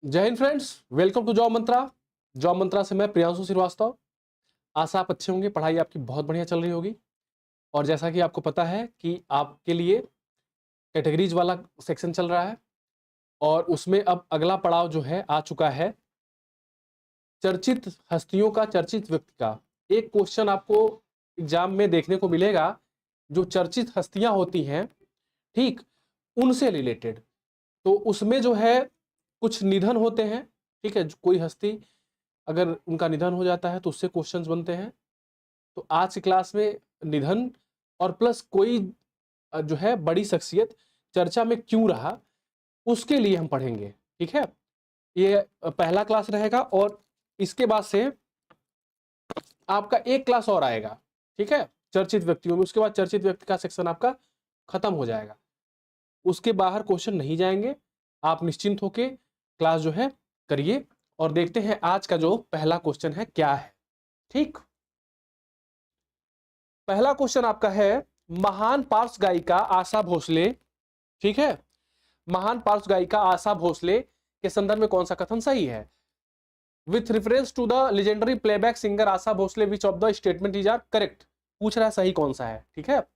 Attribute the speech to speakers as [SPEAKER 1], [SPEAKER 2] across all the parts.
[SPEAKER 1] जय हिंद friends, welcome to job Mantra. Job Mantra से मैं प्रियांशु श्रीवास्तव। आशा आप अच्छे होंगे, पढ़ाई आपकी बहुत बढ़िया चल रही होगी। और जैसा कि आपको पता है कि आपके लिए कैटेगरीज वाला सेक्शन चल रहा है और उसमें अब अगला पड़ाव जो है आ चुका है, चर्चित हस्तियों का, चर्चित व्यक्ति का। एक क्वेश्चन आपको एग्जाम में देखने को मिलेगा जो चर्चित हस्तियां होती हैं, ठीक, उनसे रिलेटेड। तो उसमें जो है कुछ निधन होते हैं, ठीक है। कोई हस्ती अगर उनका निधन हो जाता है तो उससे क्वेश्चंस बनते हैं। तो आज की क्लास में निधन और प्लस कोई जो है बड़ी शख्सियत चर्चा में क्यों रहा, उसके लिए हम पढ़ेंगे, ठीक है। ये पहला क्लास रहेगा और इसके बाद से आपका एक क्लास और आएगा, ठीक है, चर्चित व्यक्तियों में। उसके बाद चर्चित व्यक्ति का सेक्शन आपका खत्म हो जाएगा। उसके बाहर क्वेश्चन नहीं जाएंगे। आप निश्चिंत होके क्लास जो है करिए और देखते हैं आज का जो पहला क्वेश्चन है क्या है, ठीक। पहला क्वेश्चन आपका है, महान पार्श्व गायिका आशा भोसले, ठीक है, महान पार्श्व गायिका आशा भोसले के संदर्भ में कौन सा कथन सही है? With reference to the legendary playback singer Asha Bhosle which of the statement is are correct. पूछ रहा है सही कौन सा है, ठीक है।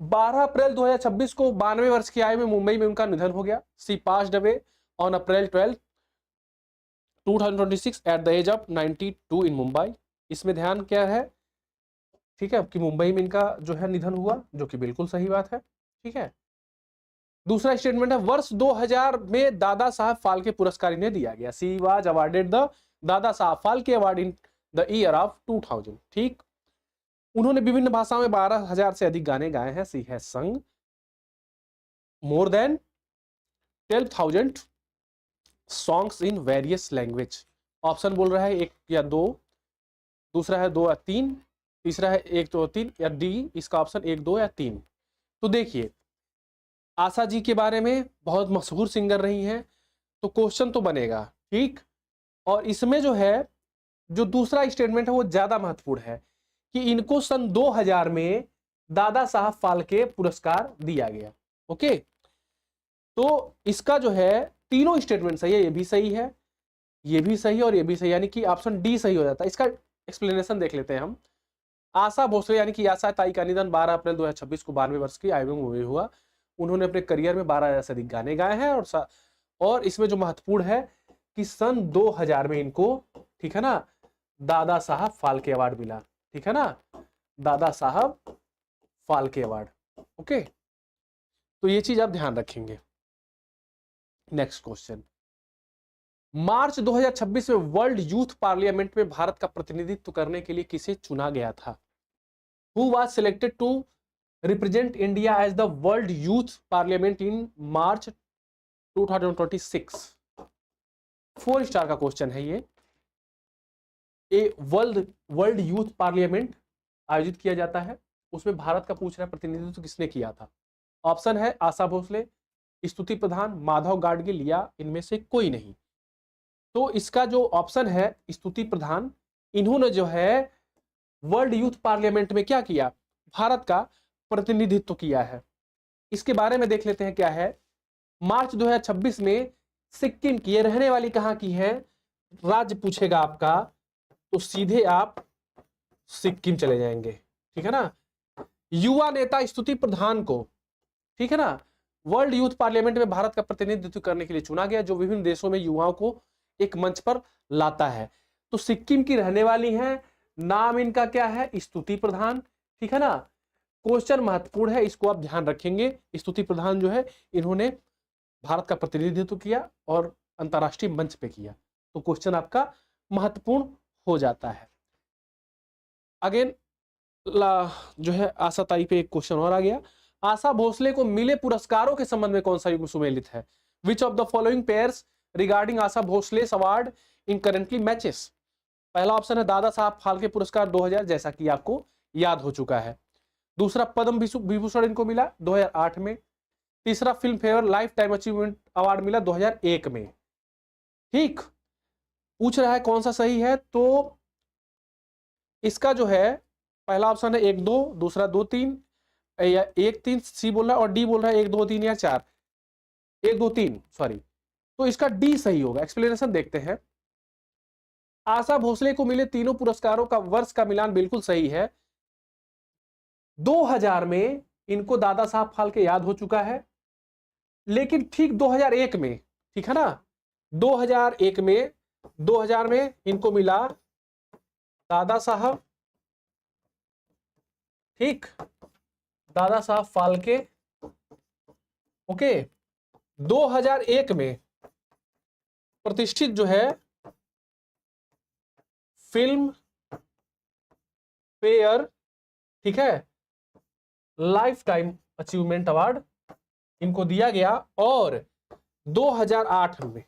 [SPEAKER 1] 12 अप्रैल 2026 को 92 वर्ष की आयु में मुंबई में उनका निधन हो गया। She passed away on April 12 2026 at the age of 92 in Mumbai. इसमें ध्यान क्या है, ठीक है, कि मुंबई में इनका जो है निधन हुआ, जो कि बिल्कुल सही बात है, ठीक है। दूसरा स्टेटमेंट है, वर्ष 2000 में दादा साहब फाल्के पुरस्कार इन्हें दिया गया। She was awarded the Dada Saheb Phalke award in the year of 2000, ठीक। उन्होंने विभिन्न भाषाओं में 12,000 से अधिक गाने गाए हैं। She has sung more than 12,000 songs in various language. Option बोल रहा है एक या दो, दूसरा है दो या तीन, तीसरा है एक दो तीन, या डी इसका ऑप्शन एक दो या तीन। तो देखिए, आशा जी के बारे में बहुत मशहूर सिंगर रही हैं, तो क्वेश्चन तो बनेगा, ठीक। और इसमें जो है, जो दूसरा स्टेटमेंट है वो ज्यादा महत्वपूर्ण है कि इनको सन 2000 में दादा साहब फाल्के पुरस्कार दिया गया। ओके, तो इसका जो है तीनों स्टेटमेंट सही है। ये भी सही है, ये भी सही है और ये भी सही, यानी कि ऑप्शन डी सही हो जाता है। इसका एक्सप्लेनेशन देख लेते हैं हम। आशा भोसले यानी कि आशा ताई का निधन 12 अप्रैल 2026 को 92 वर्ष की आयु में हुआ। उन्होंने अपने करियर में 12,000 से अधिक गाने गाए हैं और इसमें जो महत्वपूर्ण है कि सन 2000 में इनको, ठीक है ना, दादा साहब फाल्के अवार्ड मिला, ठीक है ना, दादा साहब फाल्के अवार्ड। ओके, तो ये चीज आप ध्यान रखेंगे। नेक्स्ट क्वेश्चन, मार्च 2026 में वर्ल्ड यूथ पार्लियामेंट में भारत का प्रतिनिधित्व करने के लिए किसे चुना गया था? Who was selected to represent India as the World Youth Parliament in March 2026? 4 star का क्वेश्चन है ये। वर्ल्ड यूथ पार्लियामेंट आयोजित किया जाता है, उसमें भारत का पूछ रहा है प्रतिनिधित्व किसने किया था। ऑप्शन है आशा भोसले, स्तुति प्रधान, माधव गाडगिल या इनमें से कोई नहीं। तो इसका जो ऑप्शन है स्तुति प्रधान, इन्होंने जो है वर्ल्ड यूथ पार्लियामेंट में क्या किया, भारत का प्रतिनिधित्व किया है। इसके बारे में देख लेते हैं क्या है। मार्च 2026 में सिक्किम की, ये रहने वाली कहां की है, राज्य पूछेगा आपका तो सीधे आप सिक्किम चले जाएंगे, ठीक है ना। युवा नेता स्तुति प्रधान को, ठीक है ना, वर्ल्ड यूथ पार्लियामेंट में भारत का प्रतिनिधित्व करने के लिए चुना गया, जो विभिन्न देशों में युवाओं को एक मंच पर लाता है। तो सिक्किम की रहने वाली है, नाम इनका क्या है, स्तुति प्रधान, ठीक है ना। क्वेश्चन महत्वपूर्ण है, इसको आप ध्यान रखेंगे। स्तुति प्रधान जो है, इन्होंने भारत का प्रतिनिधित्व किया और अंतरराष्ट्रीय मंच पे किया, तो क्वेश्चन आपका महत्वपूर्ण हो जाता है। अगेन जो है आशा ताई पे एक क्वेश्चन और आ गया। आशा भोसले को मिले पुरस्कारों के संबंध में कौन सा युग्म सुमेलित है? Which of the following pairs regarding Asha Bhosle award in currently matches? पहला ऑप्शन है दादा साहब फाल्के पुरस्कार 2000, जैसा कि आपको याद हो चुका है। दूसरा पद्म विभूषण इनको मिला 2008 में। तीसरा film fair life time achievement award मिला 2001 में, ठीक। पूछ रहा है कौन सा सही है, तो इसका जो है पहला ऑप्शन है 1 2, दूसरा 2 3, या 1 3 सी बोल रहा है और डी बोल रहा है 1 2 3 या 4, 1 2 3 सॉरी तो इसका डी सही होगा। एक्सप्लेनेशन देखते हैं। आशा भोसले को मिले तीनों पुरस्कारों का वर्ष का मिलान बिल्कुल सही है। 2000 में इनको दादा साहब फाल्के याद हो चुका है, लेकिन ठीक 2001 में, ठीक है ना, 2001 में 2000 में इनको मिला दादा साहब, ठीक, दादा साहब फाल्के। ओके, 2001 में प्रतिष्ठित जो है फिल्म फेयर, ठीक है, लाइफ टाइम अचीवमेंट अवार्ड इनको दिया गया। और 2008 में,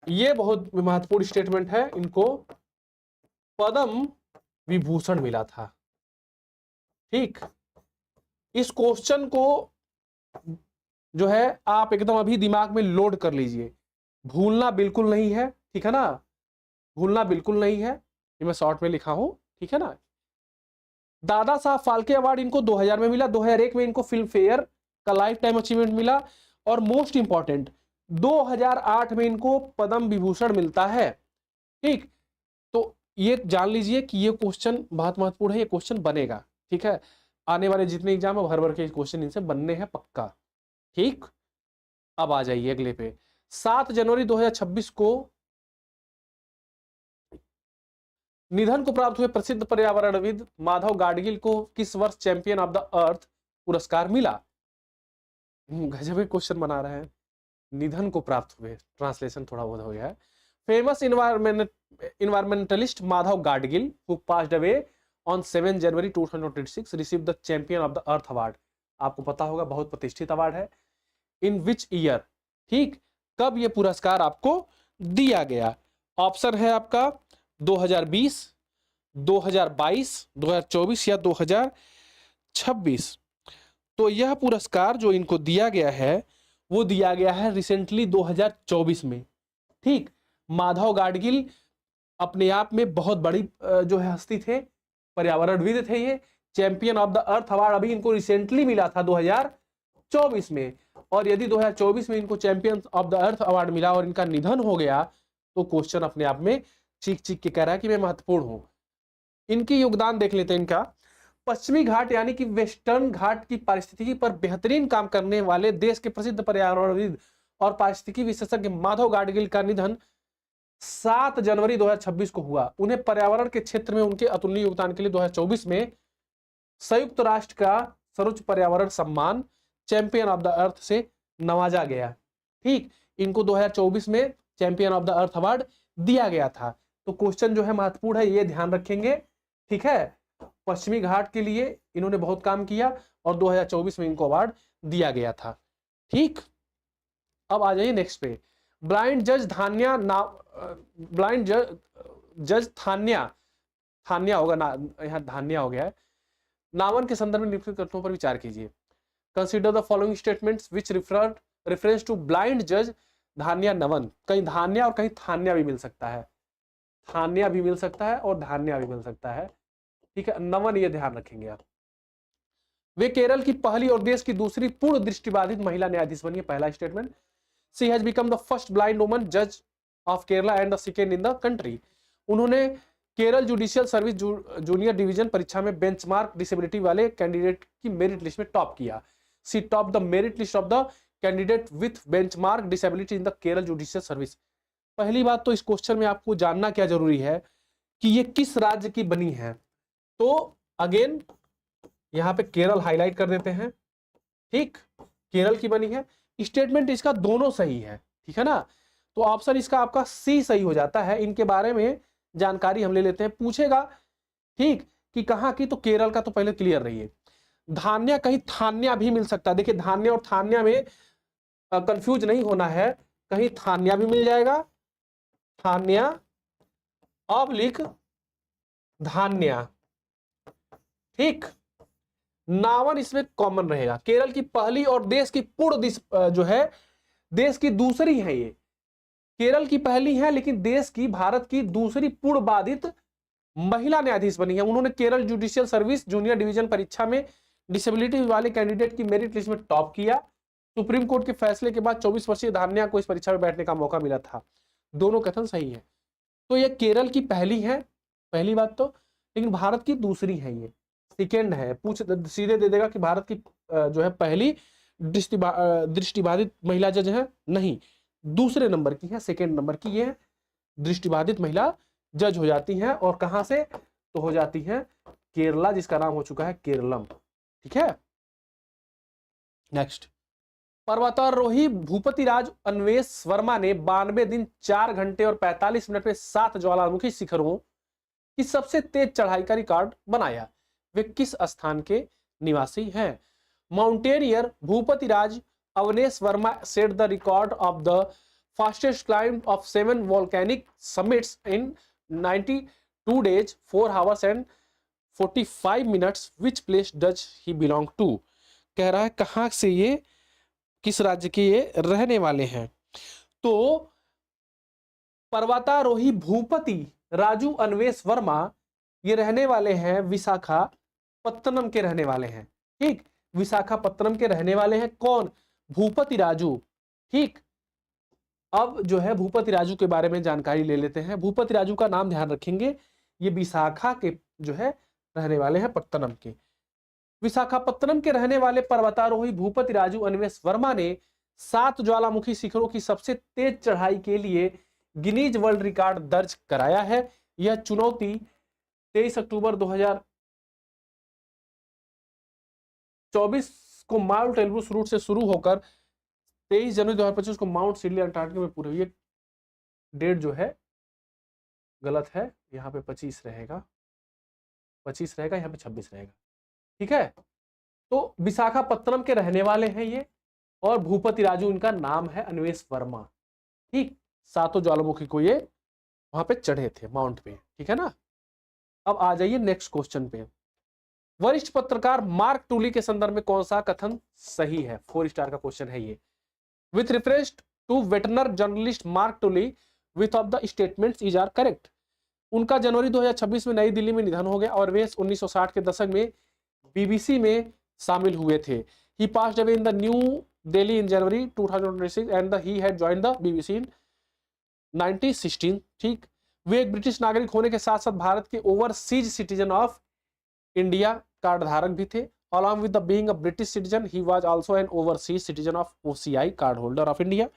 [SPEAKER 1] यह बहुत महत्वपूर्ण स्टेटमेंट है, इनको पद्म विभूषण मिला था। ठीक, इस क्वेश्चन को जो है आप एकदम अभी दिमाग में लोड कर लीजिए, भूलना बिल्कुल नहीं है, ठीक है ना, भूलना बिल्कुल नहीं है। ये मैं शॉर्ट में लिखा हूं, ठीक है ना। दादा साहब फाल्के अवार्ड इनको 2000 में मिला, 2001 में इनको फिल्म फेयर का लाइफ टाइम अचीवमेंट मिला, और मोस्ट इंपॉर्टेंट 2008 में इनको पद्म विभूषण मिलता है। ठीक, तो ये जान लीजिए कि ये क्वेश्चन बहुत महत्वपूर्ण है, ये क्वेश्चन बनेगा, ठीक है, आने वाले जितने एग्जाम है भर भर के क्वेश्चन इनसे बनने हैं पक्का। ठीक, अब आ जाइए अगले पे। 7 जनवरी 2026 को निधन को प्राप्त हुए प्रसिद्ध पर्यावरणविद माधव गाडगिल को किस वर्ष चैंपियन ऑफ द अर्थ पुरस्कार मिला? गजब क्वेश्चन बना रहे हैं। निधन को प्राप्त हुए, ट्रांसलेशन थोड़ा बहुत हो गया है। Famous environmentalist Madhav Gadgil who passed away on 7 January 2026 received the champion of the earth award। आपको पता होगा बहुत प्रतिष्ठित अवार्ड है। इन विच ईयर, ठीक, कब ये पुरस्कार आपको दिया गया? ऑप्शन है आपका 2020, 2022, 2024 या 2026। तो यह पुरस्कार जो इनको दिया गया है वो दिया गया है रिसेंटली 2024 में। ठीक, माधव गाडगिल अपने आप में बहुत बड़ी जो है हस्ती थे, पर्यावरणविद थे, ये champion of the earth award अभी इनको रिसेंटली मिला था 2024 में। और यदि 2024 में इनको champion of the earth award मिला और इनका निधन हो गया तो क्वेश्चन अपने आप में चीख चीख के कह रहा है कि मैं महत्वपूर्ण हूं। इनकी योगदान देख लेते हैं इनका। पश्चिमी घाट यानी कि वेस्टर्न घाट की पारिस्थितिकी पर बेहतरीन काम करने वाले देश के प्रसिद्ध पर्यावरणविद और पारिस्थितिकी विशेषज्ञ माधव गाडगिल का निधन 7 जनवरी 2026 को हुआ। उन्हें पर्यावरण के क्षेत्र में उनके अतुलनीय योगदान के लिए 2024 में संयुक्त राष्ट्र का सर्वोच्च पर्यावरण सम्मान चैंपियन ऑफ द अर्थ से नवाजा गया। ठीक, इनको 2024 में champion of the earth award दिया गया था। तो क्वेश्चन जो है महत्वपूर्ण है, ये ध्यान रखेंगे। ठीक है, पश्चिमी घाट के लिए इन्होंने बहुत काम किया और 2024 में इनको अवार्ड दिया गया था। ठीक, अब आ जाइए नेक्स्ट पे। ब्लाइंड जज धान्या ब्लाइंड जज थान्या होगा ना, यहाँ धान्या हो गया है। नामन के संदर्भ में निम्नलिखित कथनों पर विचार कीजिए। Consider the following statements which reference to blind जज धान्या नवन। कहीं धान्या और कहीं थान्या भी मिल सकता है, थान्या भी मिल सकता है और धान्या भी मिल सकता है। ठीक है, नवन ये ध्यान रखेंगे आप। वे केरल की पहली और देश की दूसरी पूर्ण दृष्टिबाधित महिला न्यायाधीश बनी है, पहला statement. She has become the first blind woman जज of Kerala and the second in the country. उन्होंने Kerala judicial service junior division परीक्षा में बेंचमार्क डिसेबिलिटी वाले कैंडिडेट की मेरिट लिस्ट में टॉप किया। She top the merit list of the candidate with benchmark disability in the Kerala judicial service. पहली बात तो इस क्वेश्चन में आपको जानना क्या जरूरी है कि ये किस राज्य की बनी है। तो अगेन यहां पे केरल हाईलाइट कर देते हैं। ठीक, केरल की बनी है। स्टेटमेंट इसका दोनों सही है, ठीक है ना, तो ऑप्शन इसका आपका सी सही हो जाता है। इनके बारे में जानकारी हम ले लेते हैं। पूछेगा ठीक कि कहां की, तो केरल का तो पहले क्लियर रहिए। धान्या कहीं थान्या भी मिल सकता है। देखिए धान्या और थान्या में कंफ्यूज नहीं होना है, कहीं थान्या भी मिल जाएगा, थान्या ऑब्लिक धान्या। ठीक, नावन इसमें कॉमन रहेगा। केरल की पहली और देश की पूर्ण जो है देश की दूसरी है। ये केरल की पहली है लेकिन देश की, भारत की दूसरी पूर्ण बाधित महिला न्यायाधीश बनी है। उन्होंने Kerala judicial service junior division परीक्षा में डिसेबिलिटी वाले कैंडिडेट की मेरिट लिस्ट में टॉप किया। सुप्रीम कोर्ट के फैसले के बाद 24 वर्षीय धान्या को इस परीक्षा में बैठने का मौका मिला था। दोनों कथन सही है। तो ये केरल की पहली है, पहली बात तो, लेकिन भारत की दूसरी है, ये सेकेंड है। पूछ सीधे दे देगा कि भारत की जो है पहली दृष्टिबाधित महिला जज है, नहीं, दूसरे नंबर की है, सेकेंड नंबर की ये दृष्टिबाधित महिला जज हो जाती हैं। और कहां से? तो हो जाती है केरला, जिसका नाम हो चुका है केरलम। ठीक है, नेक्स्ट। पर्वतारोही भूपति राज अन्वेष वर्मा ने 92 दिन 4 घंटे और 45 मिनट में 7 ज्वालामुखी शिखरों की सबसे तेज चढ़ाई का रिकॉर्ड बनाया। वे किस स्थान के निवासी हैं? Mountaineer Bhupathi Raj Avnesh Verma set the record of the fastest climb of 7 volcanic summits in 92 days 4 hours and 45 minutes. Which place does he belong to? कह रहा है कहां से ये, किस राज्य के ये रहने वाले हैं? तो पर्वतारोही भूपति राजू अन्वेष वर्मा ये रहने वाले हैं विशाखापत्तनम के रहने वाले हैं। ठीक, विशाखापत्तनम के रहने वाले हैं। कौन? भूपति राजू। ठीक, अब जो है भूपति राजू के बारे में जानकारी ले लेते हैं। भूपति राजू का नाम ध्यान रखेंगे, ये विशाखा के जो है रहने वाले हैं, पत्तनम के। विशाखापत्तनम के रहने वाले पर्वतारोही भूपति राजू अन्वेष वर्मा ने 7 ज्वालामुखी शिखरों की सबसे तेज चढ़ाई के लिए गिनीज वर्ल्ड रिकॉर्ड दर्ज कराया है। यह चुनौती 23 अक्टूबर 2024 को माउंट एल्ब्रूस रूट से शुरू होकर 23 जनवरी 2025 को माउंट सिडली अंटार्कटिका में पूरी हुई। ये डेट जो है गलत है, यहाँ पे 25 रहेगा, 25 रहेगा, यहाँ पे 26 रहेगा। ठीक है, तो विशाखापत्तनम के रहने वाले हैं ये, और भूपति राजू इनका नाम है, अन्वेष वर्मा। ठीक, 7 ज्वालामुखी को ये वहां पे चढ़े थे माउंट पे। ठीक है ना। अब आ जाइए नेक्स्ट क्वेश्चन पे। वरिष्ठ पत्रकार मार्क टूली के संदर्भ में कौन सा कथन सही है? 4 स्टार का क्वेश्चन है ये। With reference to veteran journalist Mark Tully with of the statements is are correct. उनका जनवरी 2026 में नई दिल्ली में निधन हो गया और वे 1960 के दशक में बीबीसी में शामिल हुए थे। He passed away in the new Delhi in January 2026 and he had joined the BBC in 1916। ठीक, वे एक ब्रिटिश नागरिक होने के साथ साथ भारत के overseas citizen of India card धारक भी थे। Along with the being a British citizen, he was also an overseas citizen of OCI card holder of India.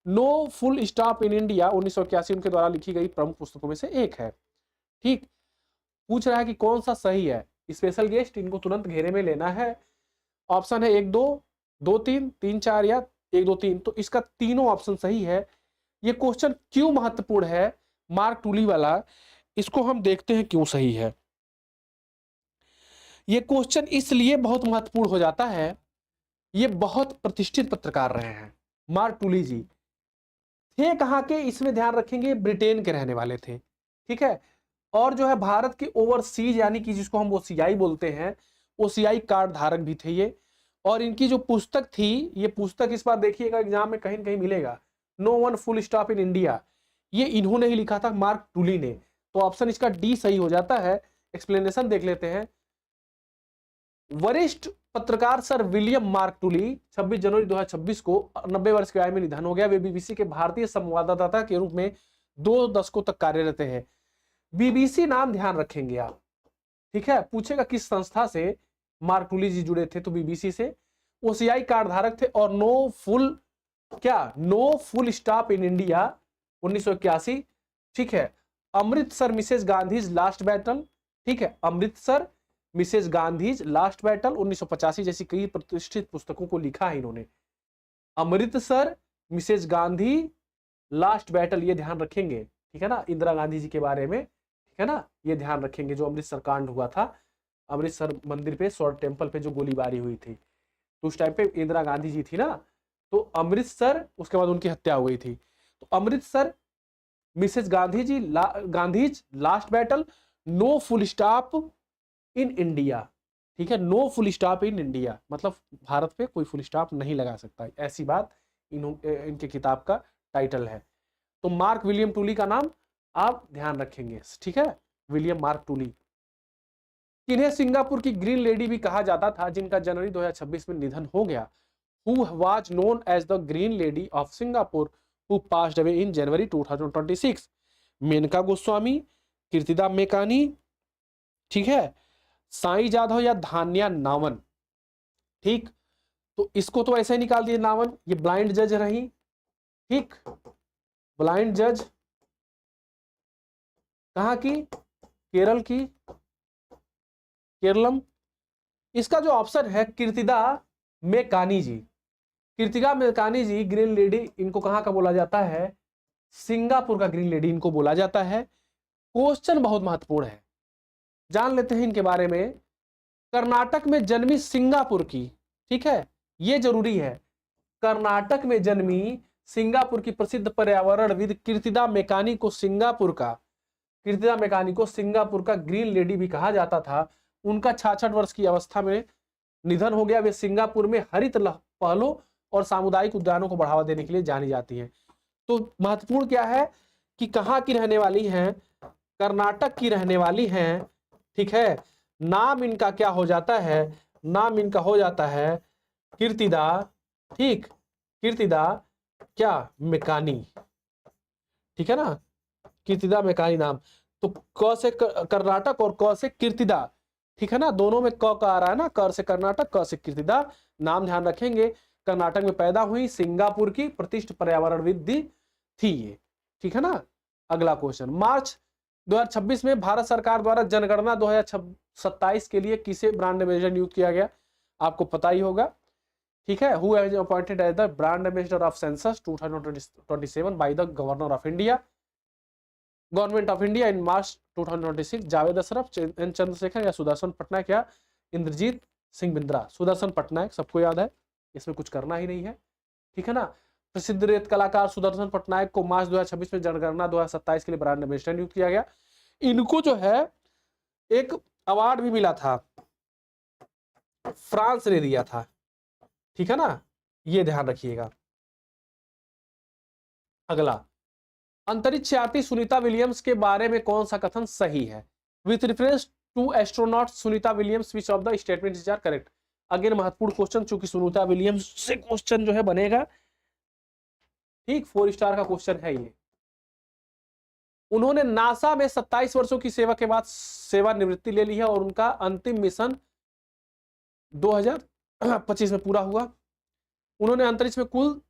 [SPEAKER 1] No full stop in India 1981 उनके द्वारा लिखी गई प्रमुख पुस्तकों में से एक है। ठीक, पूछ रहा है कि कौन सा सही है। स्पेशल गेस्ट, इनको तुरंत घेरे में लेना है। ऑप्शन है 1 2 2 3 3 4 या 1 2 3। तो इसका तीनों ऑप्शन सही है। ये क्वेश्चन क्यों महत्वपूर्ण है मार्क टूली वाला, इसको हम देखते हैं क्यों सही है। ये क्वेश्चन इसलिए बहुत महत्वपूर्ण हो जाता है, ये बहुत प्रतिष्ठित पत्रकार रहे हैं। मार्क टूली जी थे कहां के, इसमें ध्यान रखेंगे, ब्रिटेन के रहने वाले थे। ठीक है, और जो है भारत के ओवरसीज यानी कि जिसको हम ओसीआई बोलते हैं, ओसीआई कार्ड धारक भी थे ये। और इनकी जो पुस्तक थी, ये पुस्तक इस बार देखिएगा एग्जाम में कहीं न कहीं मिलेगा, no one full stop in India, ये इन्होंने ही लिखा था, मार्क टूली ने। तो ऑप्शन इसका डी सही हो जाता है। एक्सप्लेनेशन देख लेते हैं। वरिष्ठ पत्रकार सर विलियम मार्क टूली 26 जनवरी 2026 को 90 वर्ष की आयु में निधन हो गया। वे बीबीसी के भारतीय संवाददाता के रूप में 2 दशकों तक कार्यरत हैं। बीबीसी नाम ध्यान रखेंगे आप। ठीक है, पूछेगा किस संस्था से मार्क टूली जी जुड़े थे, तो बीबीसी से। ओसीआई कार्ड धारक थे और no full stop in India 1981। ठीक है, Amritsar Mrs Gandhi's last battle. ठीक है, Amritsar Mrs Gandhi's last battle 1985 जैसी कई प्रतिष्ठित पुस्तकों को लिखा है इन्होंने। Amritsar Mrs Gandhi last battle, ये ध्यान रखेंगे। ठीक है ना, इंदिरा गांधी जी के बारे में। ठीक है ना, ये ध्यान रखेंगे, जो अमृतसर कांड हुआ था, अमृतसर मंदिर पे, स्वर्ण टेम्पल पे जो गोलीबारी हुई थी, तो उस टाइम पे इंदिरा गांधी जी थी ना, तो अमृतसर, उसके बाद उनकी हत्या हो गई थी। तो Amritsar Mrs Gandhi's last battle, no full stop in India. ठीक है, no full stop in India मतलब भारत पे कोई फुल स्टॉप नहीं लगा सकता, ऐसी बात इनके किताब का टाइटल है। तो मार्क विलियम टूली का नाम आप ध्यान रखेंगे। ठीक है, विलियम मार्क टूली। इन्हें सिंगापुर की ग्रीन लेडी भी कहा जाता था, जिनका जनवरी 2026 में निधन हो गया। who was known as the Green Lady of Singapore, who passed away in January 2026? Maneka Goswami, Kirtida मेकानी, ठीक है, साई जाधव या धान्या नावन। ठीक, तो इसको तो ऐसे ही निकाल दिए नावन, ये ब्लाइंड जज रही। ठीक, ब्लाइंड जज कहाँ की? केरल की, केरलम। इसका जो ऑप्शन है कीर्तिदा मेकानी जी, कीर्तिदा मेकानी जी ग्रीन लेडी, इनको कहां का बोला जाता है? सिंगापुर का ग्रीन लेडी इनको बोला जाता है। क्वेश्चन बहुत महत्वपूर्ण है, जान लेते हैं इनके बारे में। कर्नाटक में जन्मी सिंगापुर की, ठीक है, ये जरूरी है, कर्नाटक में जन्मी सिंगापुर की प्रसिद्ध पर्यावरणविद कीर्तिदा मेकानी को सिंगापुर का ग्रीन लेडी भी कहा जाता था। उनका 66 वर्ष की अवस्था में निधन हो गया। वे सिंगापुर में हरित पहलों और सामुदायिक उद्यानों को बढ़ावा देने के लिए जानी जाती हैं। तो महत्वपूर्ण क्या है कि कहाँ की रहने वाली हैं? कर्नाटक की रहने वाली हैं। ठीक है, नाम इनका क्या हो जाता है? नाम इनका हो जाता है कीर्तिदा। ठीक, कीर्तिदा क्या? मेकानी। ठीक है ना, कीर्तिदा मेकानी नाम। तो क से कर्नाटक और क से कीर्तिदा, ठीक है ना, दोनों में क का आ रहा है ना, कर से कर्नाटक, क से कीर्तिदा। नाम ध्यान रखेंगे। कर्नाटक में पैदा हुई, सिंगापुर की प्रतिष्ठित पर्यावरणविद थी ये। ठीक है ना। अगला क्वेश्चन, मार्च 2026 में भारत सरकार द्वारा जनगणना 2027 के लिए किसे ब्रांड एम्बेसडर नियुक्त किया गया? आपको पता ही होगा। ठीक है, who has appointed as the brand ambassador of census 2027 by the governor of India, government of India in March 2026? Javed Ashraf, N Chandrashekhar या सुदर्शन पटनायक या इंद्रजीत सिंह बिंद्रा? सुदर्शन पटनायक, सबको याद है, इसमें कुछ करना ही नहीं है। ठीक है ना। प्रसिद्ध रेत कलाकार सुदर्शन पटनायक को मार्च 2026 में जनगणना 2027 के लिए ब्रांड एम्बेसडर नियुक्त किया गया। इनको जो है एक अवार्ड भी मिला था, फ्रांस ने दिया था। ठीक है ना, ये ध्यान रखिएगा। अगला, अंतरिक्ष यात्री सुनीता विलियम्स के बारे में कौन सा कथन सही है? With reference to astronaut Sunita Williams which of the statements are correct? Again महत्वपूर्ण क्वेश्चन, चूंकि सुनीता विलियम्स से क्वेश्चन जो है बनेगा। ठीक, 4 स्टार का क्वेश्चन है ये। उन्होंने नासा में 27 वर्षों की सेवा के बाद सेवानिवृत्ति ले ली है और उनका अंतिम मिशन 2025 में पूरा हुआ। उन्होंने अंतरिक्ष में कुल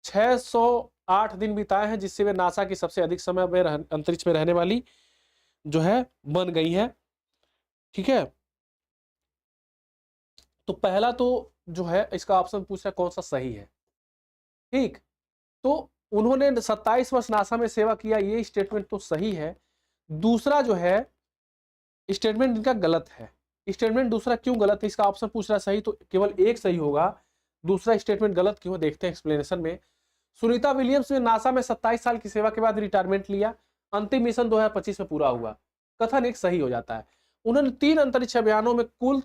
[SPEAKER 1] 608 दिन बिताए हैं, जिससे वे नासा की सबसे अधिक समय में अंतरिक्ष में रहने वाली जो है बन गई है। ठीक है, तो पहला तो जो है इसका ऑप्शन पूछ रहा है कौन सा सही है। ठीक, तो उन्होंने 27 वर्ष नासा में सेवा किया, ये स्टेटमेंट तो सही है। दूसरा जो है स्टेटमेंट इनका गलत है। स्टेटमेंट दूसरा क्यों गलत है? इसका ऑप्शन पूछ रहा है सही, तो केवल एक सही होगा, दूसरा स्टेटमेंट गलत क्यों? देखते हैं एक्सप्लेनेशन में। सुनीता विलियम्स ने नासा में 27 साल की सेवा के बाद रिटायरमेंट लिया, अंतिम मिशन 2025 में पूरा हुआ। कथन एक सही हो जाता है। उन्होंने 3 अंतरिक्ष अभियानों में कुल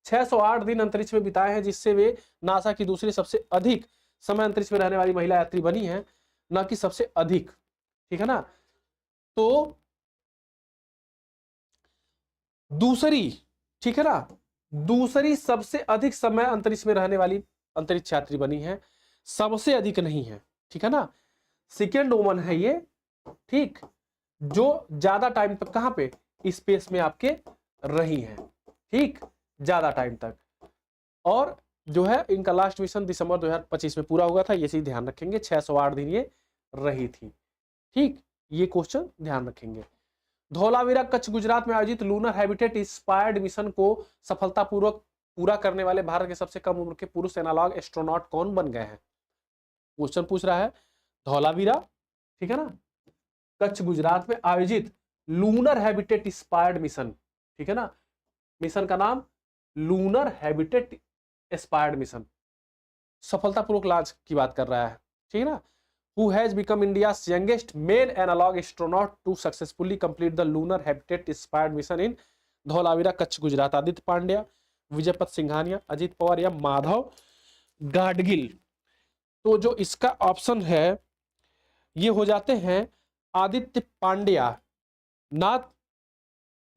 [SPEAKER 1] 608 दिन अंतरिक्ष में बिताए हैं, जिससे वे नासा की दूसरी सबसे अधिक समय अंतरिक्ष में रहने वाली महिला यात्री बनी है, न कि सबसे अधिक। ठीक है ना। तो दूसरी, ठीक है ना, दूसरी सबसे अधिक समय अंतरिक्ष में रहने वाली अंतरिक्ष यात्री बनी है, सबसे अधिक नहीं है। ठीक है ना, सेकेंड वुमन है ये। ठीक, जो ज्यादा टाइम तक कहां पे स्पेस में आपके रही है। ठीक, ज्यादा टाइम तक। और जो है इनका लास्ट मिशन दिसंबर 2025 में पूरा हुआ था, ये चीज ध्यान रखेंगे। 608 दिन ये रही थी। ठीक, ये क्वेश्चन ध्यान रखेंगे। धौलावीरा कच्छ गुजरात में आयोजित लूनर हैबिटेट इंस्पायर्ड मिशन को सफलतापूर्वक पूरा करने वाले भारत के सबसे कम उम्र के पुरुष एनालॉग एस्ट्रोनॉट कौन बन गए हैं? क्वेश्चन पूछ रहा है धौलावीरा, ठीक है ना, कच्छ गुजरात में आयोजित लूनर हैबिटेट इंस्पायर्ड मिशन। ठीक है ना, मिशन का नाम लूनर हैबिटेट इंस्पायर्ड मिशन, सफलतापूर्वक लॉन्च की बात कर रहा है। ठीक है ना। Who has become India's youngest male analog astronaut to successfully complete the lunar habitat inspired mission in Dholavira Kutch Gujarat? Aditya Pandya, Vijaypat Singhania, Ajit Pawar या माधव गाडगिल? तो जो इसका ऑप्शन है ये हो जाते हैं आदित्य पांड्या, नाथ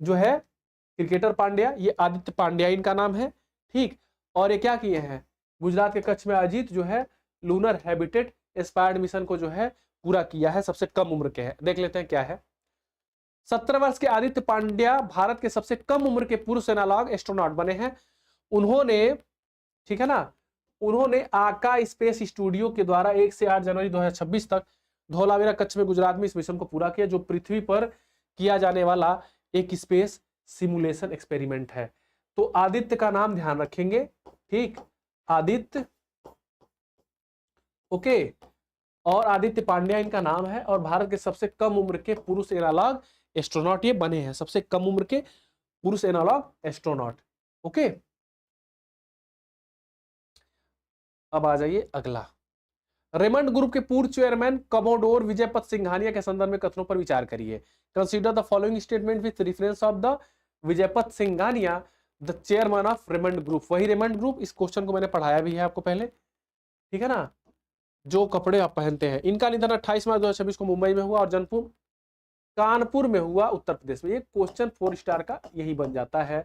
[SPEAKER 1] जो है क्रिकेटर पांड्या, ये आदित्य पांड्या इनका नाम है। ठीक, और ये क्या किए हैं? गुजरात के कच्छ में अजीत जो है लूनर हैबिटेट एस्पायर्ड मिशन को जो है पूरा किया है, सबसे कम उम्र के है। देख लेते हैं क्या है। 17 वर्ष के आदित्य पांड्या भारत के सबसे कम उम्र के पुरुष एनालॉग एस्ट्रोनॉट बने हैं। उन्होंने, ठीक है ना, उन्होंने आका स्पेस स्टूडियो के द्वारा 1 से 8 जनवरी 2026 तक धौलावीरा कच्छ में गुजरात में इस मिशन को पूरा किया, जो पृथ्वी पर किया जाने वाला एक स्पेस सिमुलेशन एक्सपेरिमेंट है। तो आदित्य का नाम ध्यान रखेंगे, ठीक, आदित्य, ओके, और आदित्य पांड्या इनका नाम है, और भारत के सबसे कम उम्र के पुरुष एनालॉग एस्ट्रोनॉट ये बने हैं, सबसे कम उम्र के पुरुष एनालॉग एस्ट्रोनॉट। ओके, अब आ जाइए अगला। रेमंड ग्रुप के पूर्व चेयरमैन कमोडोर विजयपत सिंघानिया के संदर्भ में कथनों पर विचार करिए। Consider the following statement with reference of the Vijaypat Singhania the chairman of Raymond group. वही रेमंड ग्रुप, इस क्वेश्चन को मैंने पढ़ाया भी है आपको पहले, ठीक है ना, जो कपड़े आप पहनते हैं। इनका निधन 28 मार्च 2026 को मुंबई में हुआ और जन्म कानपुर में हुआ, उत्तर प्रदेश में। ये क्वेश्चन 4 स्टार का यही बन जाता है,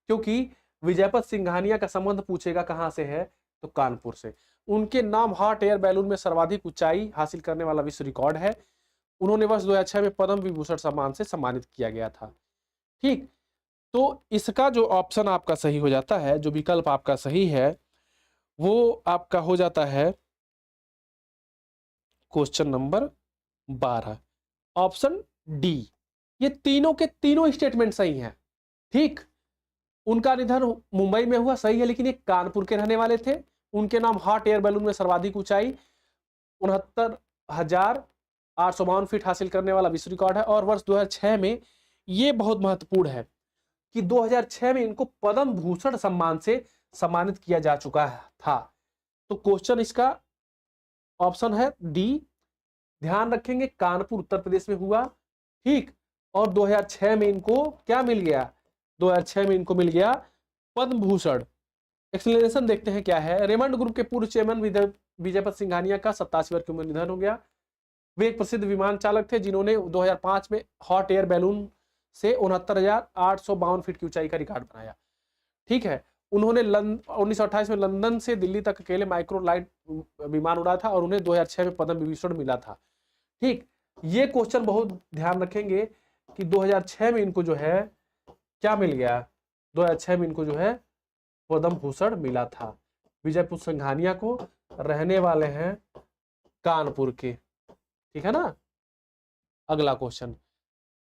[SPEAKER 1] क्योंकि विजयपत सिंघानिया का संबंध पूछेगा कहां से है, तो कानपुर से। उनके नाम हॉट एयर बैलून में सर्वाधिक ऊंचाई हासिल करने वाला विश्व रिकॉर्ड है। उन्होंने वर्ष 2006 में पद्म विभूषण सम्मान से सम्मानित किया गया था। ठीक, तो इसका जो ऑप्शन आपका सही हो जाता है, जो विकल्प आपका सही है, वो आपका हो जाता है क्वेश्चन नंबर 12, ऑप्शन डी। ये तीनों के तीनों स्टेटमेंट सही हैं। ठीक, उनका निधन मुंबई में हुआ, सही है, लेकिन ये कानपुर के रहने वाले थे। उनके नाम हॉट एयर बैलून में सर्वाधिक ऊंचाई 69,852 फीट हासिल करने वाला विश्व रिकॉर्ड है। और वर्ष 2006 में, ये बहुत महत्वपूर्ण है कि 2006 में इनको पद्म भूषण सम्मान से सम्मानित किया जा चुका था। तो क्वेश्चन इसका ऑप्शन है डी। ध्यान रखेंगे, कानपुर उत्तर प्रदेश में हुआ, ठीक, और 2006 में इनको क्या मिल गया, 2006 में इनको मिल गया पद्म भूषण। एक्सप्लेनेशन देखते हैं क्या है। रेमंड ग्रुप के पूर्व चेयरमैन विजयपत सिंघानिया का 87 वर्ष की उम्र निधन हो गया। वे एक प्रसिद्ध विमान चालक थे जिन्होंने 2005 में हॉट एयर बैलून से 69,852 फीट की ऊंचाई का रिकॉर्ड बनाया। ठीक है, उन्होंने 1928 में लंदन से दिल्ली तक अकेले माइक्रो लाइट विमान उड़ाया था और उन्हें 2006 में पद्म विभूषण मिला था। ठीक, ये क्वेश्चन बहुत ध्यान रखेंगे कि 2006 में इनको जो है क्या मिल गया, 2006 में इनको जो है पद्म भूषण मिला था। विजयपुर सिंघानिया को, रहने वाले हैं कानपुर के, ठीक है ना। अगला क्वेश्चन,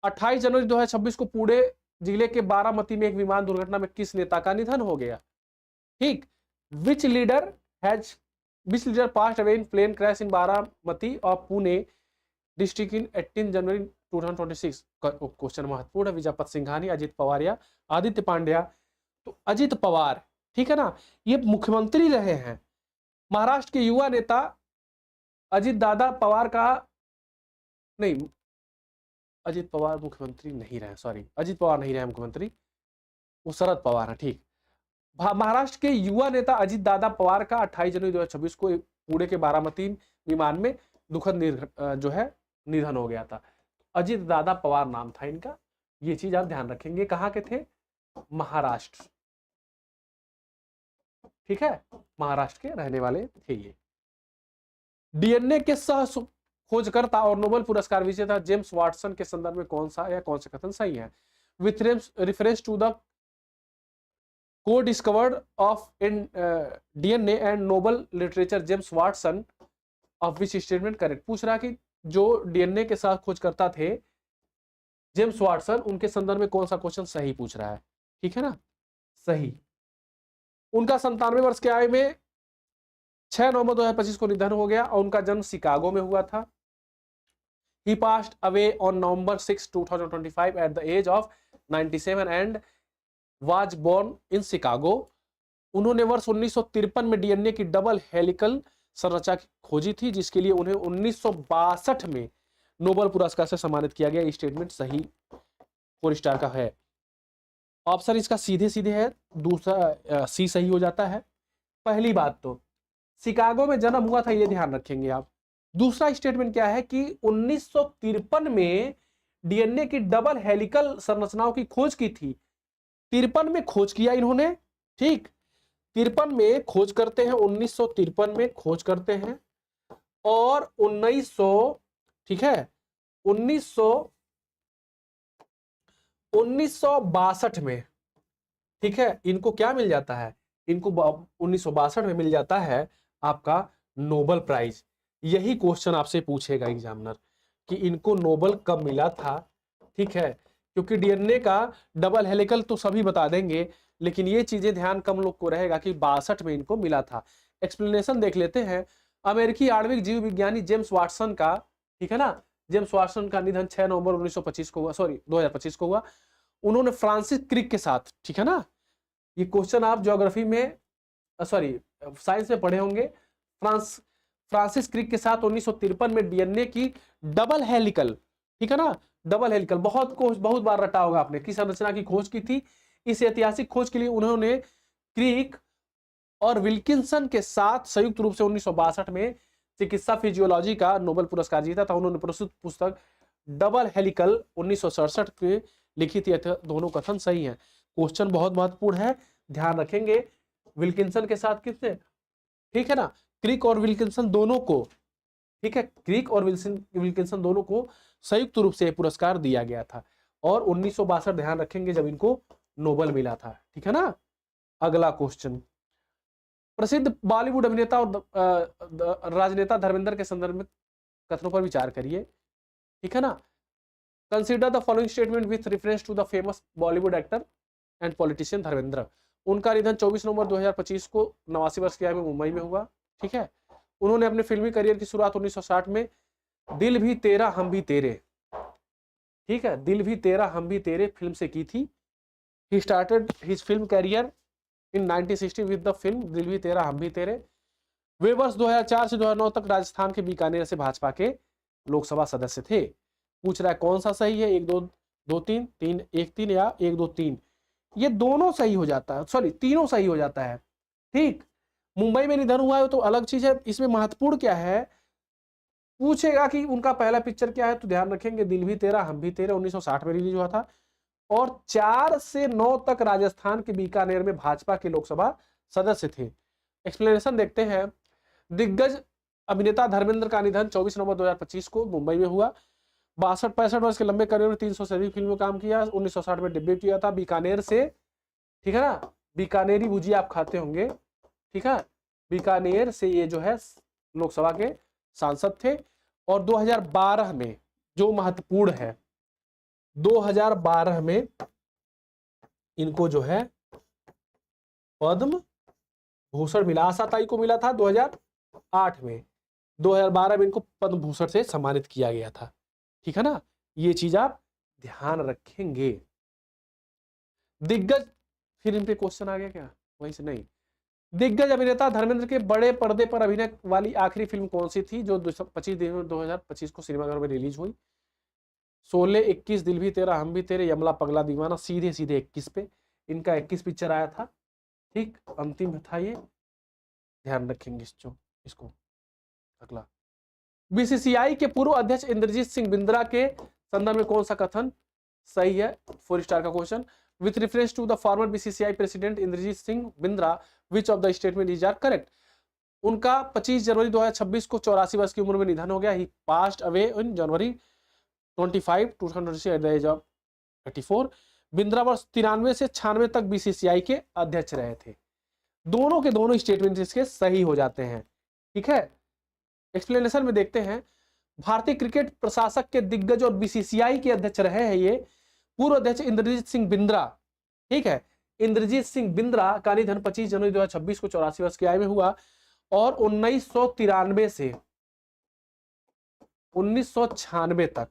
[SPEAKER 1] 28 जनवरी 2026 को पुणे जिले के बारामती में एक विमान दुर्घटना में किस नेता का निधन हो गया। ठीक, which leader passed away in plane crash in Baramati of Pune district in 18 January 2026। Question महत्वपूर्ण है। विजयपत सिंघानी, अजित पवार या आदित्य पांड्या। तो अजित पवार, ठीक है ना, ये मुख्यमंत्री रहे हैं। महाराष्ट्र के युवा नेता अजित दादा पवार का, नहीं, अजित पवार मुख्यमंत्री नहीं रहे, सॉरी, अजित पवार नहीं रहे मुख्यमंत्री, वो शरद पवार है। ठीक, महाराष्ट्र के युवा नेता अजित दादा पवार का 28 जनवरी 2026 को पुणे के बारामती विमान में दुखद जो है निधन हो गया था। अजित दादा पवार नाम था इनका, ये चीज आप ध्यान रखेंगे। कहां के थे, महाराष्ट्र, ठीक है, महाराष्ट्र के रहने वाले थे ये। डीएनए के सह खोजकर्ता और नोबेल पुरस्कार विजेता जेम्स वाटसन के संदर्भ में कौन सा या कौन सा कथन सही है। विथ रेफरेंस टू द को discovered of in DNA and Nobel literature James Watson of which statement correct. पूछ रहा कि जो डीएनए के साथ खोजकर्ता थे जेम्स वाटसन, उनके संदर्भ में कौन सा क्वेश्चन सही पूछ रहा है, ठीक है ना, सही। उनका 97 वर्ष के आयु में 6 नवंबर 2025 को निधन हो गया और उनका जन्म शिकागो में हुआ था। He passed away on November 6, 2025 at the age of 97 and was born in Chicago. उन्होंने वर्ष 1953 में डीएनए की डबल हेलिकल संरचना खोजी थी, जिसके लिए उन्हें 1962 में नोबेल पुरस्कार से सम्मानित किया गया। स्टेटमेंट सही 4 स्टार का है। ऑप्शन इसका सीधे सीधे है, दूसरा सी सही हो जाता है। पहली बात तो शिकागो में जन्म हुआ था, ये ध्यान रखेंगे आप। दूसरा स्टेटमेंट क्या है कि 1953 में डीएनए की डबल हेलिकल संरचनाओं की खोज की थी। 53 में खोज किया इन्होंने, ठीक, 1953 में खोज करते हैं, 1953 में खोज करते हैं, और 1900, ठीक है, 1962 में, ठीक है, इनको क्या मिल जाता है, इनको 1962 में मिल जाता है आपका नोबेल प्राइज। यही क्वेश्चन आपसे पूछेगा एग्जामिनर कि इनको नोबेल कब मिला था, ठीक है, क्योंकि डीएनए का डबल हेलिकल तो सभी बता देंगे, लेकिन ये चीजें ध्यान कम लोग को रहेगा कि 62 में इनको मिला था। एक्सप्लेनेशन देख लेते हैं। अमेरिकी आणविक जीव विज्ञानी जेम्स वाटसन का, ठीक है ना, जेम्स वाटसन का निधन 6 नवंबर 1925 को हुआ, सॉरी 2025 को हुआ। उन्होंने फ्रांसिस क्रिक के साथ, ठीक है ना, ये क्वेश्चन आप ज्योग्राफी में, सॉरी साइंस में पढ़े होंगे। फ्रांसिस क्रिक के साथ 1953 में डीएनए की डबल हेलिकल, ठीक है ना, डबल हेलिकल, बहुत बार रटा होगा आपने, किस संरचना की खोज की थी। इस ऐतिहासिक खोज के लिए उन्होंने क्रिक और विल्किंसन के साथ संयुक्त रूप से 1962 में चिकित्सा फिजियोलॉजी का नोबेल पुरस्कार जीता था। उन्होंने प्रसिद्ध पुस्तक डबल हेलिकल 1967 में लिखी थी। दोनों कथन सही है। क्वेश्चन बहुत महत्वपूर्ण है, ध्यान रखेंगे। विल्किंसन के साथ किसने, ठीक है ना, क्रिक और विल्किंसन दोनों को, ठीक है, क्रिक और विल्किंसन दोनों को संयुक्त रूप से पुरस्कार दिया गया था, और 1962 ध्यान रखेंगे जब इनको नोबेल मिला था, ठीक है ना। अगला क्वेश्चन, प्रसिद्ध बॉलीवुड अभिनेता और राजनेता धर्मेंद्र के संदर्भ में कथनों पर विचार करिए, ठीक है ना। Consider the following statement with reference to the famous Bollywood actor and politician Dharmendra. उनका निधन 24 नवंबर 2025 को 89 वर्ष की आयु में मुंबई में हुआ, ठीक है। उन्होंने अपने फिल्मी करियर की शुरुआत 1960 में दिल भी तेरा हम भी तेरे, ठीक है, दिल भी तेरा हम भी तेरे फिल्म से की थी। He started his film career in 1960 with the film दिल भी तेरा हम भी तेरे। वे वर्ष 2004 से 2009 तक राजस्थान के बीकानेर से भाजपा के लोकसभा सदस्य थे। पूछ रहा है कौन सा सही है, 1 2 2 3 3 1 3 या 1 2 3। ये दोनों सही हो जाता है, सॉरी तीनों सही हो जाता है, ठीक। मुंबई में निधन हुआ है तो अलग चीज है, इसमें महत्वपूर्ण क्या है, पूछेगा कि उनका पहला पिक्चर क्या है, तो ध्यान रखेंगे दिल भी तेरा हम भी तेरे 1960 में रिलीज हुआ था, और 4 से 9 तक राजस्थान के बीकानेर में भाजपा के लोकसभा सदस्य थे। एक्सप्लेनेशन देखते हैं। दिग्गज अभिनेता धर्मेंद्र का निधन 24 नवंबर 2025 को मुंबई में हुआ। 62-65 वर्ष के लंबे करियर में 300 से अधिक फिल्मों में काम किया। 1960 में डेब्यू किया था बीकानेर से, ठीक है ना, बीकानेरी भुजिया आप खाते होंगे, ठीक है, बीकानेर से ये जो है लोकसभा के सांसद थे। और 2012 में जो महत्वपूर्ण है, 2012 में इनको जो है पद्म भूषण मिला, आशा ताई को मिला था 2008 में, 2012 में इनको पद्म भूषण से सम्मानित किया गया था, ठीक है ना। ये चीज आप ध्यान रखेंगे। दिग्गज, फिर इन पे क्वेश्चन आ गया क्या, वहीं से नहीं। दिग्गज अभिनेता धर्मेंद्र के बड़े पर्दे पर अभिनय वाली आखिरी फिल्म कौन सी थी जो 25 दिसंबर 2025 को सिनेमाघरों में रिलीज हुई। 16, 21, दिल भी तेरा हम भी तेरे, यमला पगला दीवाना, सीधे सीधे 21 पे इनका 21 पिक्चर आया था, ठीक, अंतिम था ये, ध्यान रखेंगे इसको। अगला, बीसीसीआई के पूर्व अध्यक्ष इंद्रजीत सिंह बिंद्रा के संदर्भ में कौन सा कथन सही है, 4 स्टार का question. With reference to the former BCCI president Inderjit Singh Bindra which of the statement is are correct. उनका 25 जनवरी 2026 को 84 वर्ष की उम्र में निधन हो गया। He passed away in January 25 2006 at the age of 34। Bindra वर्ष 93 से 96 तक बीसीसीआई के अध्यक्ष रहे थे। दोनों के दोनों स्टेटमेंट इसके सही हो जाते हैं, ठीक है। एक्सप्लेनेशन में देखते हैं। भारतीय क्रिकेट प्रशासक के दिग्गज और बीसीसीआई के अध्यक्ष रहे हैं ये पूर्व अध्यक्ष इंद्रजीत सिंह बिंद्रा, ठीक है। इंद्रजीत सिंह बिंद्रा का निधन 25 जनवरी 2026 को 84 वर्ष की आयु में हुआ, और 1993 से 1996 तक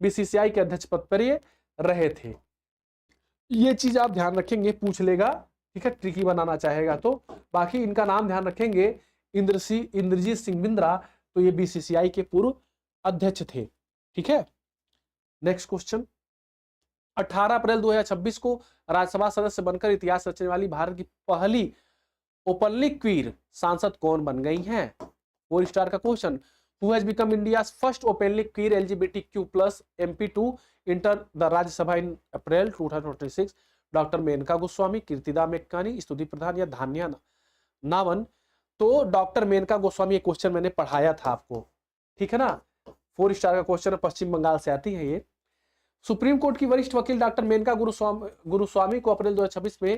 [SPEAKER 1] बीसीसीआई के अध्यक्ष पद पर ये रहे थे। ये चीज आप ध्यान रखेंगे, पूछ लेगा, ठीक है, ट्रिकी बनाना चाहेगा तो। बाकी इनका नाम ध्यान रखेंगे, इंद्रजीत सिंह बिंद्रा, तो ये बीसीसीआई के पूर्व अध्यक्ष थे, ठीक है। नेक्स्ट क्वेश्चन, 18 अप्रैल 2026 को राज्यसभा सदस्य बनकर इतिहास रचने वाली भारत की पहली ओपनली क्वीर सांसद कौन बन गई हैं, 4 स्टार का question. Who has become India's first openly queer LGBTQ+ MP to enter the Rajya Sabha in April 2026? Doctor Menka Goswami, Kirtida Mekkani, Stuti Pradhan या धान्या नावन। तो डॉक्टर मेनका गोस्वामी, ये क्वेश्चन मैंने पढ़ाया था आपको, ठीक है ना, 4 स्टार का क्वेश्चन है, पश्चिम बंगाल से आती है ये। सुप्रीम कोर्ट की वरिष्ठ वकील डॉक्टर मेनका गुरुस्वामी को अप्रैल 2026 में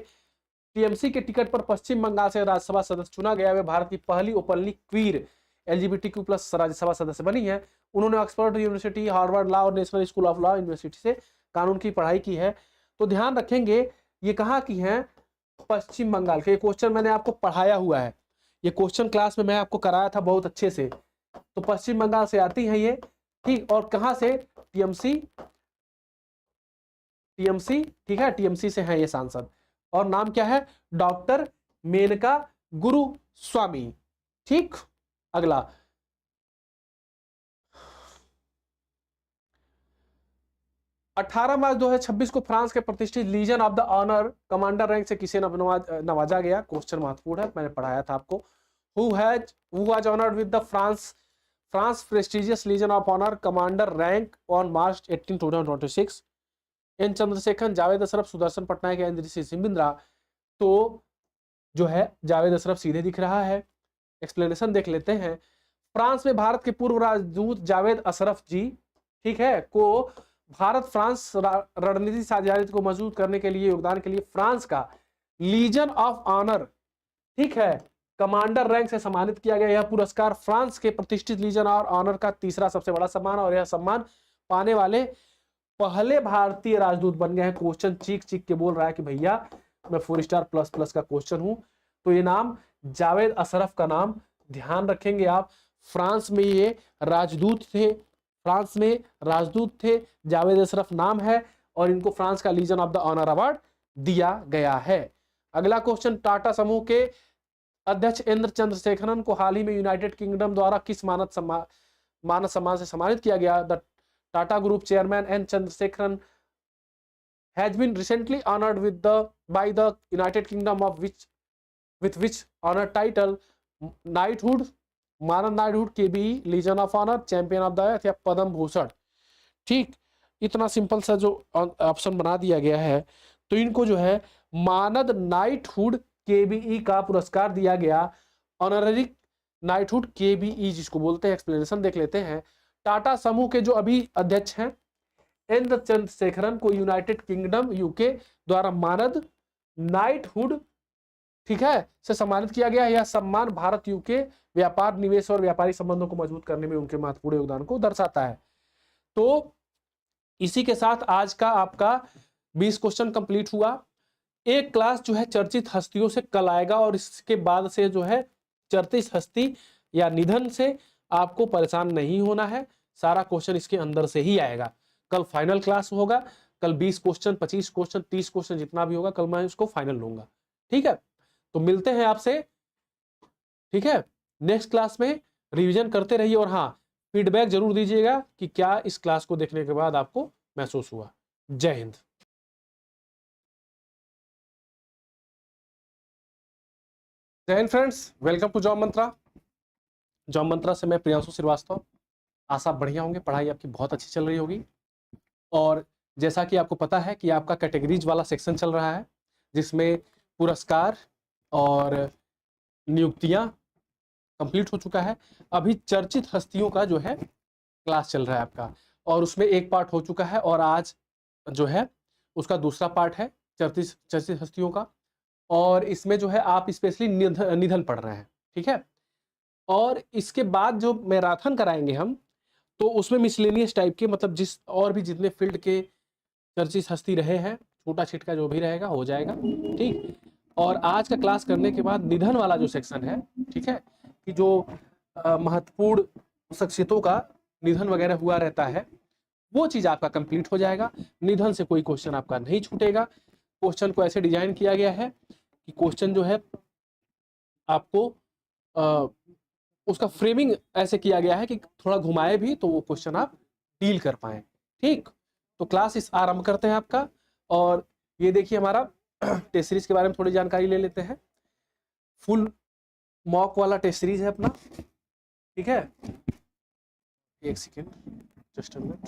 [SPEAKER 1] टीएमसी के टिकट पर पश्चिम बंगाल से राज्यसभा सदस्य चुना गया। वे भारत की पहली ओपनली क्वीर LGBTQ+ राज्यसभा सदस्य बनी है। उन्होंने ऑक्सफोर्ड यूनिवर्सिटी, हार्वर्ड लॉ और national school of law university से कानून की पढ़ाई की है। तो ध्यान रखेंगे ये कहाँ की है, पश्चिम बंगाल के। क्वेश्चन मैंने आपको पढ़ाया हुआ है, ये क्वेश्चन क्लास में मैं आपको कराया था बहुत अच्छे से। तो पश्चिम बंगाल से आती है ये, ठीक, और कहां से, टीएमसी, ठीक है, टीएमसी से है ये सांसद, और नाम क्या है, डॉक्टर मेनका गुरुस्वामी। ठीक, अगला, अठारह मार्च 2026 को फ्रांस के प्रतिष्ठित Legion of the honour commander rank से किसे नवाजा गया। क्वेश्चन महत्वपूर्ण है, मैंने पढ़ाया था आपको। Who was honoured with the France prestigious Legion of honour commander rank on March 18, 2026। N Chandrashekar, Javed Ashraf, Sudarshan Patnaik या इंद्रजीत सिंह बिंद्रा। तो जो है जावेद अशरफ सीधे दिख रहा है। एक्सप्लेनेशन देख लेते हैं। फ्रांस में भारत के पूर्व राजदूत जावेद अशरफ जी, ठीक है, को भारत फ्रांस रणनीतिक साझेदारी को मजबूत करने के लिए योगदान के लिए फ्रांस का लीजन ऑफ ऑनर, ठीक है, कमांडर रैंक से सम्मानित किया गया। यह पुरस्कार फ्रांस के प्रतिष्ठित लीजन और ऑनर का तीसरा सबसे बड़ा सम्मान, और यह सम्मान पाने वाले पहले भारतीय राजदूत बन गए हैं। क्वेश्चन चीख चीख के बोल रहा है कि भैया मैं 4 स्टार प्लस प्लस का क्वेश्चन हूं। तो ये नाम जावेद अशरफ का नाम ध्यान रखेंगे आप। फ्रांस में ये राजदूत थे, फ्रांस में राजदूत थे, जावेद अशरफ नाम है, और इनको फ्रांस का Legion of the honour award दिया गया है। अगला क्वेश्चन, टाटा समूह के अध्यक्ष इंद्र चंद्रशेखरन को हाल ही में यूनाइटेड किंगडम द्वारा किस मानद सम्मान से सम्मानित किया गया। The Tata group chairman N Chandrasekaran has been recently honored by the United Kingdom with which honor title, knighthood, मानद knighthood, KBE, Legion of honour, champion of the earth या पद्म भूषण। ठीक, इतना सिंपल सा जो ऑप्शन बना दिया गया है। तो इनको जो है मानद नाइटहुड KBE का पुरस्कार दिया गया, ऑनररी नाइटहुड KBE जिसको बोलते हैं। एक्सप्लेनेशन देख लेते हैं। टाटा समूह के जो अभी अध्यक्ष हैं इंद्र चंद्रशेखरन को यूनाइटेड किंगडम UK द्वारा मानद नाइटहुड, ठीक है, से सम्मानित किया गया। यह सम्मान भारत UK व्यापार, निवेश और व्यापारिक संबंधों को मजबूत करने में उनके महत्वपूर्ण योगदान को दर्शाता है। तो इसी के साथ आज का आपका 20 क्वेश्चन कंप्लीट हुआ। एक क्लास जो है चर्चित हस्तियों से कल आएगा, और इसके बाद से जो है चर्चित हस्ती या निधन से आपको परेशान नहीं होना है। सारा क्वेश्चन इसके अंदर से ही आएगा। कल फाइनल क्लास होगा, कल 20 क्वेश्चन, 25 क्वेश्चन, 30 क्वेश्चन जितना भी होगा, कल मैं इसको फाइनल लूंगा। ठीक है, तो मिलते हैं आपसे, ठीक है, नेक्स्ट क्लास में। रिवीजन करते रहिए, और हाँ, फीडबैक जरूर दीजिएगा कि क्या इस क्लास को देखने के बाद आपको महसूस हुआ। जय हिंद। जय हिंद friends, welcome to job Mantra. Job Mantra से मैं प्रियांशु श्रीवास्तव। आशा बढ़िया होंगे, पढ़ाई आपकी बहुत अच्छी चल रही होगी। और जैसा कि आपको पता है कि आपका कैटेगरीज वाला सेक्शन चल रहा है, जिसमें पुरस्कार और नियुक्तियां कंप्लीट हो चुका है। अभी चर्चित हस्तियों का जो है क्लास चल रहा है आपका, और उसमें एक पार्ट हो चुका है, और आज जो है उसका दूसरा पार्ट है चर्चित हस्तियों का। और इसमें जो है आप स्पेशली निधन पढ़ रहे हैं, ठीक है। और इसके बाद जो मैराथन कराएंगे हम, तो उसमें मिसलेनियस टाइप के, मतलब जिस और भी जितने फील्ड के चर्चित हस्ती रहे हैं, छोटा छिटका जो भी रहेगा हो जाएगा, ठीक। और आज का क्लास करने के बाद निधन वाला जो सेक्शन है, ठीक है, कि जो महत्वपूर्ण शख्सियतों का निधन वगैरह हुआ रहता है, वो चीज आपका कंप्लीट हो जाएगा। निधन से कोई क्वेश्चन आपका नहीं छूटेगा। क्वेश्चन को ऐसे डिजाइन किया गया है कि क्वेश्चन जो है आपको उसका फ्रेमिंग ऐसे किया गया है कि थोड़ा घुमाए भी तो वो क्वेश्चन आप डील कर पाए, ठीक। तो क्लास इस आरंभ करते हैं आपका। और ये देखिए हमारा टेस्ट सीरीज के बारे में थोड़ी जानकारी ले लेते हैं। फुल मॉक वाला टेस्ट सीरीज है अपना, ठीक है। एक second, just a minute.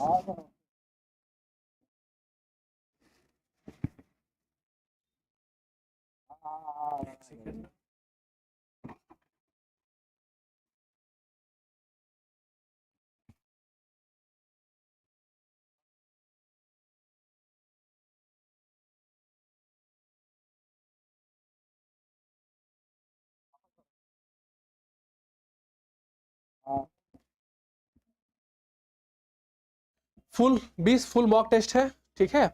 [SPEAKER 1] Full 20 full mock test है, ठीक है,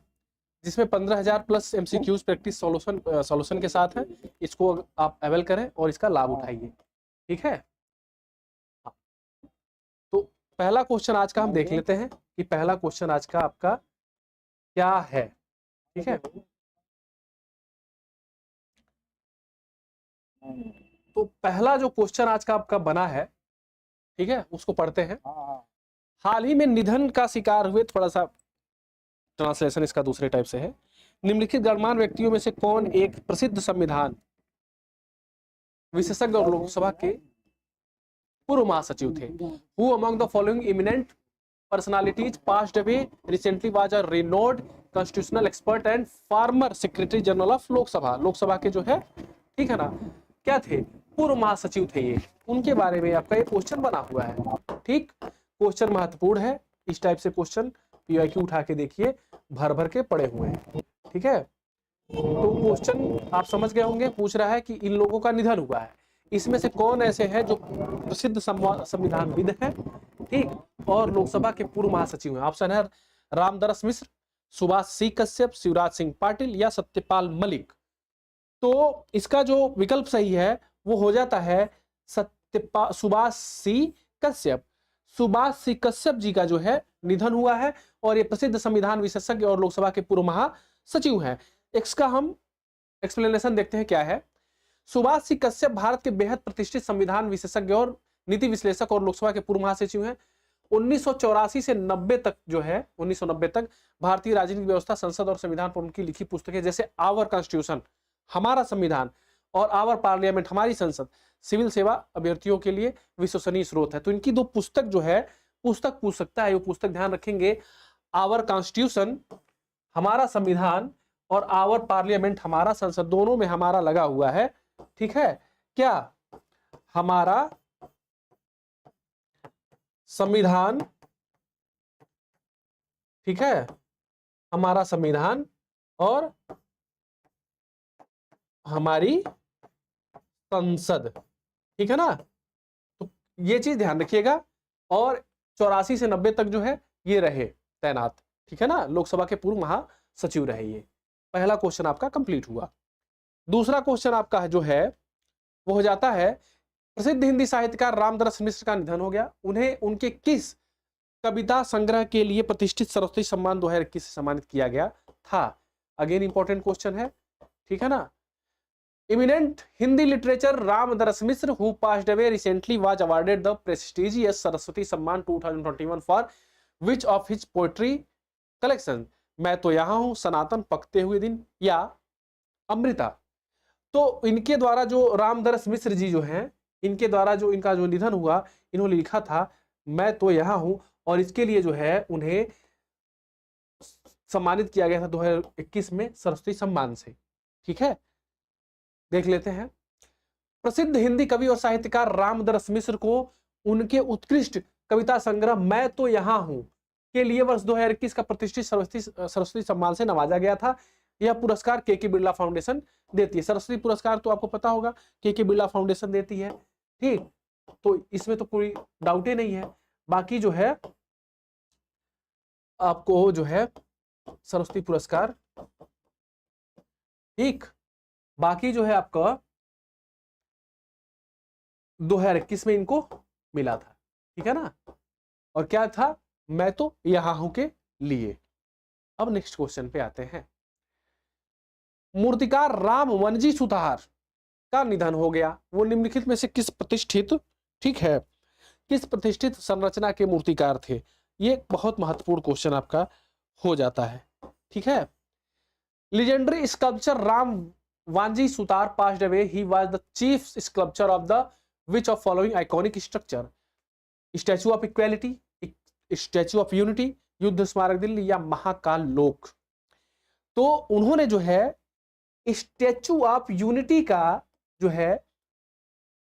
[SPEAKER 1] जिसमें 15,000 प्लस एमसीक्यूज प्रैक्टिस सॉल्यूशन के साथ है। इसको आप अवेल करें और इसका लाभ उठाइए, ठीक है। तो पहला क्वेश्चन आज का हम देख लेते हैं कि पहला क्वेश्चन आज का आपका क्या है, ठीक है। तो पहला जो क्वेश्चन आज का आपका बना है, ठीक है, उसको पढ़ते हैं। हाल ही में निधन का शिकार हुए, थोड़ा सा ट्रांसलेशन इसका दूसरे टाइप से है, निम्नलिखित गणमान्य व्यक्तियों में से कौन एक प्रसिद्ध संविधान विशेषज्ञ और लोकसभा के पूर्व महासचिव थे? Who among the following eminent personalities passed away recently was a renowned constitutional expert and former secretary general of Lok Sabha? Lok Sabha के जो है, ठीक है ना, क्या थे? पूर्व महासचिव थे ये, उनके बारे में आपका ये क्वेश्चन बना हुआ है, ठीक। क्वेश्चन महत्वपूर्ण है, इस टाइप से क्वेश्चन पीवाईक्यू उठा के देखिए, भर भर के पड़े हुए हैं, ठीक है। तो क्वेश्चन आप समझ गए होंगे, पूछ रहा है कि इन लोगों का निधन हुआ है, इसमें से कौन ऐसे हैं जो प्रसिद्ध संविधानविद हैं, ठीक, और लोकसभा के पूर्व महासचिव हैं। ऑप्शन है रामदरस मिश्र, सुभाष सी कश्यप, शिवराज सिंह पाटिल या सत्यपाल मलिक। तो इसका जो विकल्प सही है वो हो जाता है सुभाष सी कश्यप। सुभाष सी कश्यप जी का जो है निधन हुआ है और ये प्रसिद्ध संविधान विशेषज्ञ और लोकसभा के पूर्व महासचिव हैं। इसका हम एक्सप्लेनेशन देखते हैं क्या है। सुभाष सी कश्यप भारत के बेहद प्रतिष्ठित संविधान विशेषज्ञ और नीति विश्लेषक और लोकसभा के पूर्व महासचिव हैं। 1984 से 90 तक जो है, 1990 तक भारतीय राजनीतिक व्यवस्था, संसद और संविधान पर उनकी लिखी पुस्तकें जैसे आवर कॉन्स्टिट्यूशन, हमारा संविधान, और आवर पार्लियामेंट, हमारी संसद, सिविल सेवा अभ्यर्थियों के लिए विश्वसनीय स्रोत है। तो इनकी दो पुस्तक जो है, पुस्तक पूछ सकता है, वो पुस्तक ध्यान रखेंगे, आवर कॉन्स्टिट्यूशन, हमारा संविधान, और आवर पार्लियामेंट, हमारा संसद, दोनों में हमारा लगा हुआ है, ठीक है। क्या? हमारा संविधान, ठीक है, हमारा संविधान और हमारी संसद, ठीक है ना। तो ये चीज ध्यान रखिएगा। और 84 से 90 तक जो है ये रहे तैनात, ठीक है ना, लोकसभा के पूर्व महासचिव रहे ये। पहला क्वेश्चन आपका कंप्लीट हुआ। दूसरा क्वेश्चन आपका जो है वो हो जाता है, प्रसिद्ध हिंदी साहित्यकार रामदरस मिश्र का निधन हो गया। उन्हें उनके किस कविता संग्रह के लिए प्रतिष्ठित सरस्वती सम्मान 2021 से सम्मानित किया गया था? अगेन इंपॉर्टेंट क्वेश्चन है, ठीक है ना। Eminent Hindi literature Ramdaras Mishra who passed away recently was awarded the prestigious Saraswati Samman 2021 for which of his poetry collection? मैं तो यहां हूं, सनातन, पकते हुए दिन या अमृता? तो इनके द्वारा जो रामदरस मिश्र जी जो हैं, इनके द्वारा जो इनका जो निधन हुआ, इन्होंने लिखा था मैं तो यहां हूं, और इसके लिए जो है उन्हें सम्मानित किया गया था 2021 में सरस्वती सम्मान से, ठीक है। देख लेते हैं। प्रसिद्ध हिंदी कवि और साहित्यकार रामदरस मिश्र को उनके उत्कृष्ट कविता संग्रह मैं तो यहां हूं के लिए वर्ष 2021 का प्रतिष्ठित सरस्वती सम्मान से नवाजा गया था। यह पुरस्कार के बिरला फाउंडेशन देती है। सरस्वती पुरस्कार तो आपको पता होगा के बिरला फाउंडेशन देती है, ठीक। तो इसमें तो कोई डाउट ही नहीं है। बाकी जो है आपको जो है सरस्वती पुरस्कार, ठीक, बाकी जो है आपका 2021 में इनको मिला था, ठीक है ना। और क्या था? मैं तो यहां हूं के लिए। अब नेक्स्ट क्वेश्चन पे आते हैं। मूर्तिकार राम वनजी सुतार का निधन हो गया। वो निम्नलिखित में से किस प्रतिष्ठित, ठीक है, किस प्रतिष्ठित संरचना के मूर्तिकार थे? ये बहुत महत्वपूर्ण क्वेश्चन आपका हो जाता है, ठीक है। Legendary sculpture Ram Vanji Sutar passed away. He was the chief sculpture of the which of following iconic structure? Statue of equality, statue of unity, युद्ध स्मारक दिल्ली या महाकाल लोक? तो उन्होंने जो है स्टैचू ऑफ यूनिटी का जो है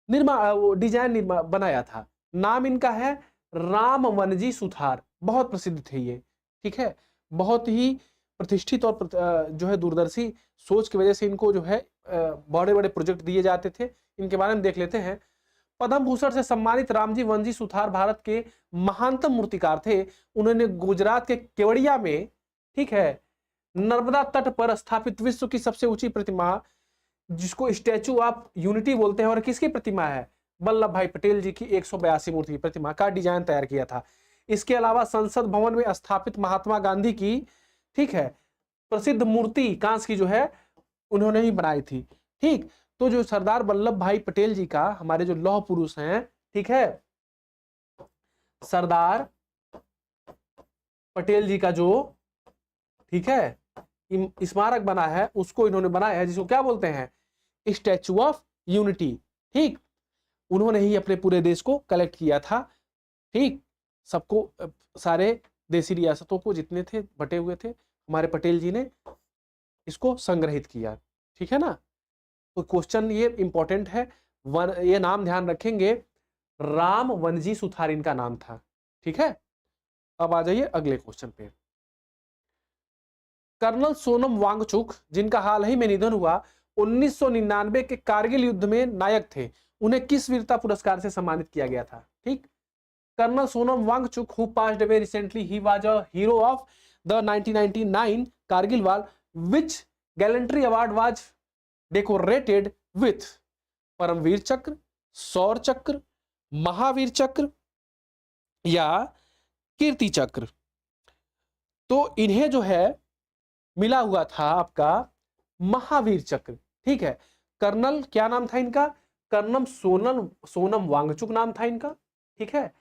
[SPEAKER 1] डिजाइन बनाया था। नाम इनका है रामवनजी सुथार, बहुत प्रसिद्ध थे ये, ठीक है, बहुत ही प्रतिष्ठित और जो है दूरदर्शी सोच की वजह से इनको जो है बड़े बड़े प्रोजेक्ट दिए जाते थे। इनके बारे में देख लेते हैं। पद्म भूषण से सम्मानित रामजी वनजी सुथार भारत के महानतम मूर्तिकार थे। उन्होंने गुजरात के केवड़िया में, ठीक है, नर्मदा तट पर स्थापित विश्व की सबसे ऊंची प्रतिमा, जिसको स्टैचू ऑफ यूनिटी बोलते हैं, और किसकी प्रतिमा है, वल्लभ भाई पटेल जी की 182 मूर्ति की प्रतिमा का डिजाइन तैयार किया था। इसके अलावा संसद भवन में स्थापित महात्मा गांधी की, ठीक है, प्रसिद्ध मूर्ति कांस्य की जो है उन्होंने ही बनाई थी। ठीक, तो जो सरदार वल्लभ भाई पटेल जी का, हमारे जो लौह पुरुष हैं, ठीक है, सरदार पटेल जी का जो, ठीक है, स्मारक बना है, उसको इन्होंने बनाया है, जिसको क्या बोलते हैं, स्टैचू ऑफ यूनिटी। ठीक, उन्होंने ही अपने पूरे देश को कलेक्ट किया था। ठीक, सबको, सारे देसी रियासतों को जितने थे बटे हुए थे, हमारे पटेल जी ने इसको संग्रहित किया। ठीक है ना। तो क्वेश्चन ये इंपॉर्टेंट है, ये नाम ध्यान रखेंगे, राम वनजी सुथार इनका नाम था। ठीक है, अब आ जाइए अगले क्वेश्चन पे। कर्नल सोनम वांगचुक, जिनका हाल ही में निधन हुआ, 1999 के कारगिल युद्ध में नायक थे। उन्हें किस वीरता पुरस्कार से सम्मानित किया गया था? ठीक, colonel Sonam Wangchuk who passed away recently, he was a hero of the 1999 Kargil war, which gallantry award was decorated with Param Vir Chakra, Shaurya चक्र, महावीर चक्र या कीर्ति चक्र? तो इन्हें जो है मिला हुआ था आपका महावीर चक्र। ठीक है, कर्नल क्या नाम था इनका, कर्नल सोनम वांगचुक नाम था इनका। ठीक है,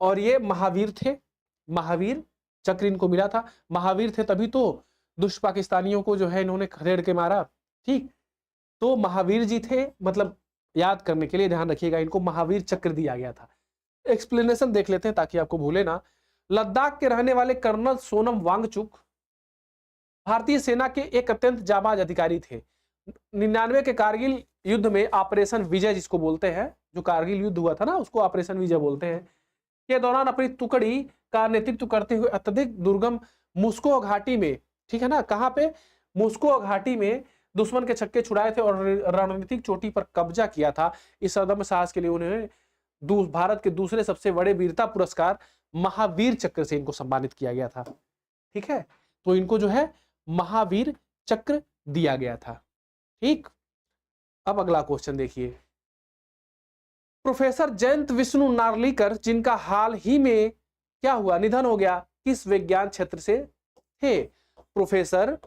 [SPEAKER 1] और ये महावीर थे, महावीर चक्र इनको मिला था। महावीर थे तभी तो दुष्ट पाकिस्तानियों को जो है इन्होंने खदेड़ के मारा। ठीक, तो महावीर जी थे, मतलब याद करने के लिए ध्यान रखिएगा, इनको महावीर चक्र दिया गया था। एक्सप्लेनेशन देख लेते हैं ताकि आपको भूले ना। लद्दाख के रहने वाले कर्नल सोनम वांगचुक भारतीय सेना के एक अत्यंत जाबाज अधिकारी थे। 99 के कारगिल युद्ध में ऑपरेशन विजय जिसको बोलते हैं, जो कारगिल युद्ध हुआ था ना, उसको ऑपरेशन विजय बोलते हैं, के दौरान अपनी टुकड़ी का नेतृत्व करते हुए अत्यधिक दुर्गम मुस्को घाटी में, ठीक है ना, कहां पे, मुस्को घाटी में दुश्मन के छक्के छुड़ाए थे और रणनीतिक चोटी पर कब्जा किया था। इस अदम्य साहस के लिए उन्हें भारत के दूसरे सबसे बड़े वीरता पुरस्कार महावीर चक्र से इनको सम्मानित किया गया था। ठीक है, तो इनको जो है महावीर चक्र दिया गया था। ठीक, अब अगला क्वेश्चन देखिए। प्रोफेसर जयंत विष्णु नार्लिकर, जिनका हाल ही में क्या हुआ, निधन हो गया, किस विज्ञान क्षेत्र से थे? Professor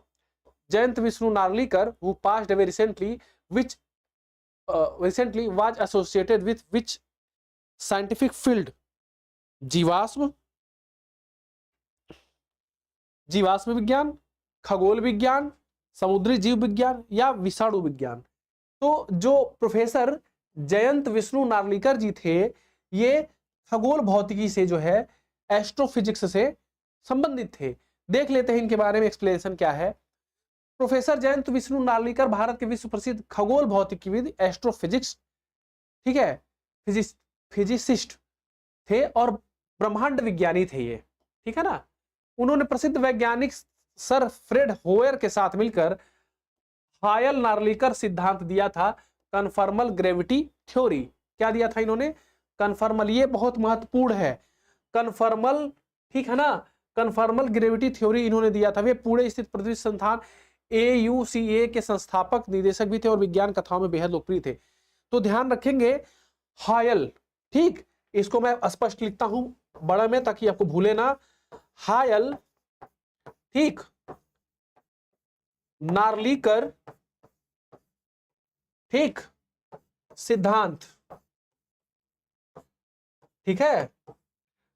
[SPEAKER 1] Jayant Vishnu Narlikar who passed away recently, which recently was associated with which scientific field? जीवाश्म विज्ञान, खगोल विज्ञान, समुद्री जीव विज्ञान या विषाणु विज्ञान? तो जो प्रोफेसर जयंत विष्णु नार्लिकर जी थे, ये खगोल भौतिकी से जो है एस्ट्रोफिजिक्स से संबंधित थे। देख लेते हैं इनके बारे में एक्सप्लेनेशन क्या है। प्रोफेसर जयंत विष्णु नार्लिकर भारत के विश्व प्रसिद्ध खगोल भौतिकीविद, एस्ट्रोफिजिक्स, ठीक है, फिजिसिस्ट थे और ब्रह्मांड विज्ञानी थे ये। ठीक है ना। उन्होंने प्रसिद्ध वैज्ञानिक सर फ्रेड होयर के साथ मिलकर हायल नार्लिकर सिद्धांत दिया था, कन्फर्मल ग्रेविटी थ्योरी। क्या दिया था इन्होंने? कन्फर्मल, ये बहुत महत्वपूर्ण है, कन्फर्मल, ठीक है ना, कन्फर्मल ग्रेविटी थ्योरी इन्होंने दिया था। वे पुणे स्थित पृथ्वी संस्थान AUCA के संस्थापक निदेशक भी थे और विज्ञान कथाओं में बेहद लोकप्रिय थे। तो ध्यान रखेंगे हायल, ठीक, इसको मैं स्पष्ट लिखता हूं बड़ा में ताकि आपको भूले ना। हायल, ठीक, नार्लिकर, ठीक, सिद्धांत, ठीक है,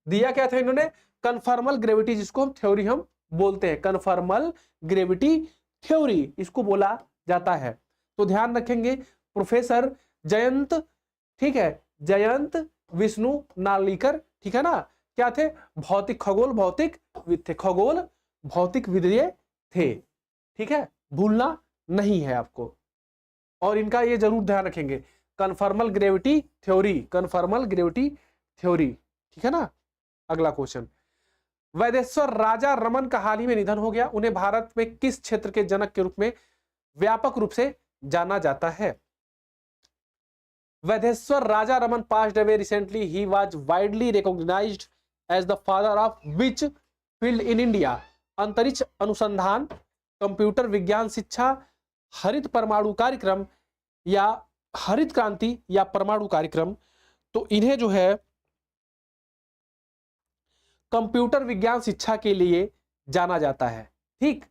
[SPEAKER 1] दिया क्या था इन्होंने? कन्फर्मल ग्रेविटी, जिसको हम थ्योरी हम बोलते हैं, कन्फर्मल ग्रेविटी थ्योरी इसको बोला जाता है। तो ध्यान रखेंगे प्रोफेसर जयंत, ठीक है, जयंत विष्णु नार्लिकर, ठीक है ना, क्या थे? भौतिक, खगोल भौतिक विद थे, खगोल भौतिक विद थे। ठीक है, भूलना नहीं है आपको। और इनका ये जरूर ध्यान रखेंगे, conformal gravity theory, conformal gravity theory, ठीक है ना। अगला क्वेश्चन, वैदेश्वर राजा रमन का हाल ही में निधन हो गया, उन्हें भारत में किस क्षेत्र के जनक के रूप में व्यापक रूप से जाना जाता है? वैदेश्वर राजा Raman passed away recently. He was widely recognized as the father of which field in India? अंतरिक्ष अनुसंधान, कंप्यूटर विज्ञान शिक्षा, हरित परमाणु कार्यक्रम या हरित क्रांति या परमाणु कार्यक्रम। तो इन्हें जो है कंप्यूटर विज्ञान शिक्षा के लिए जाना जाता है, ठीक,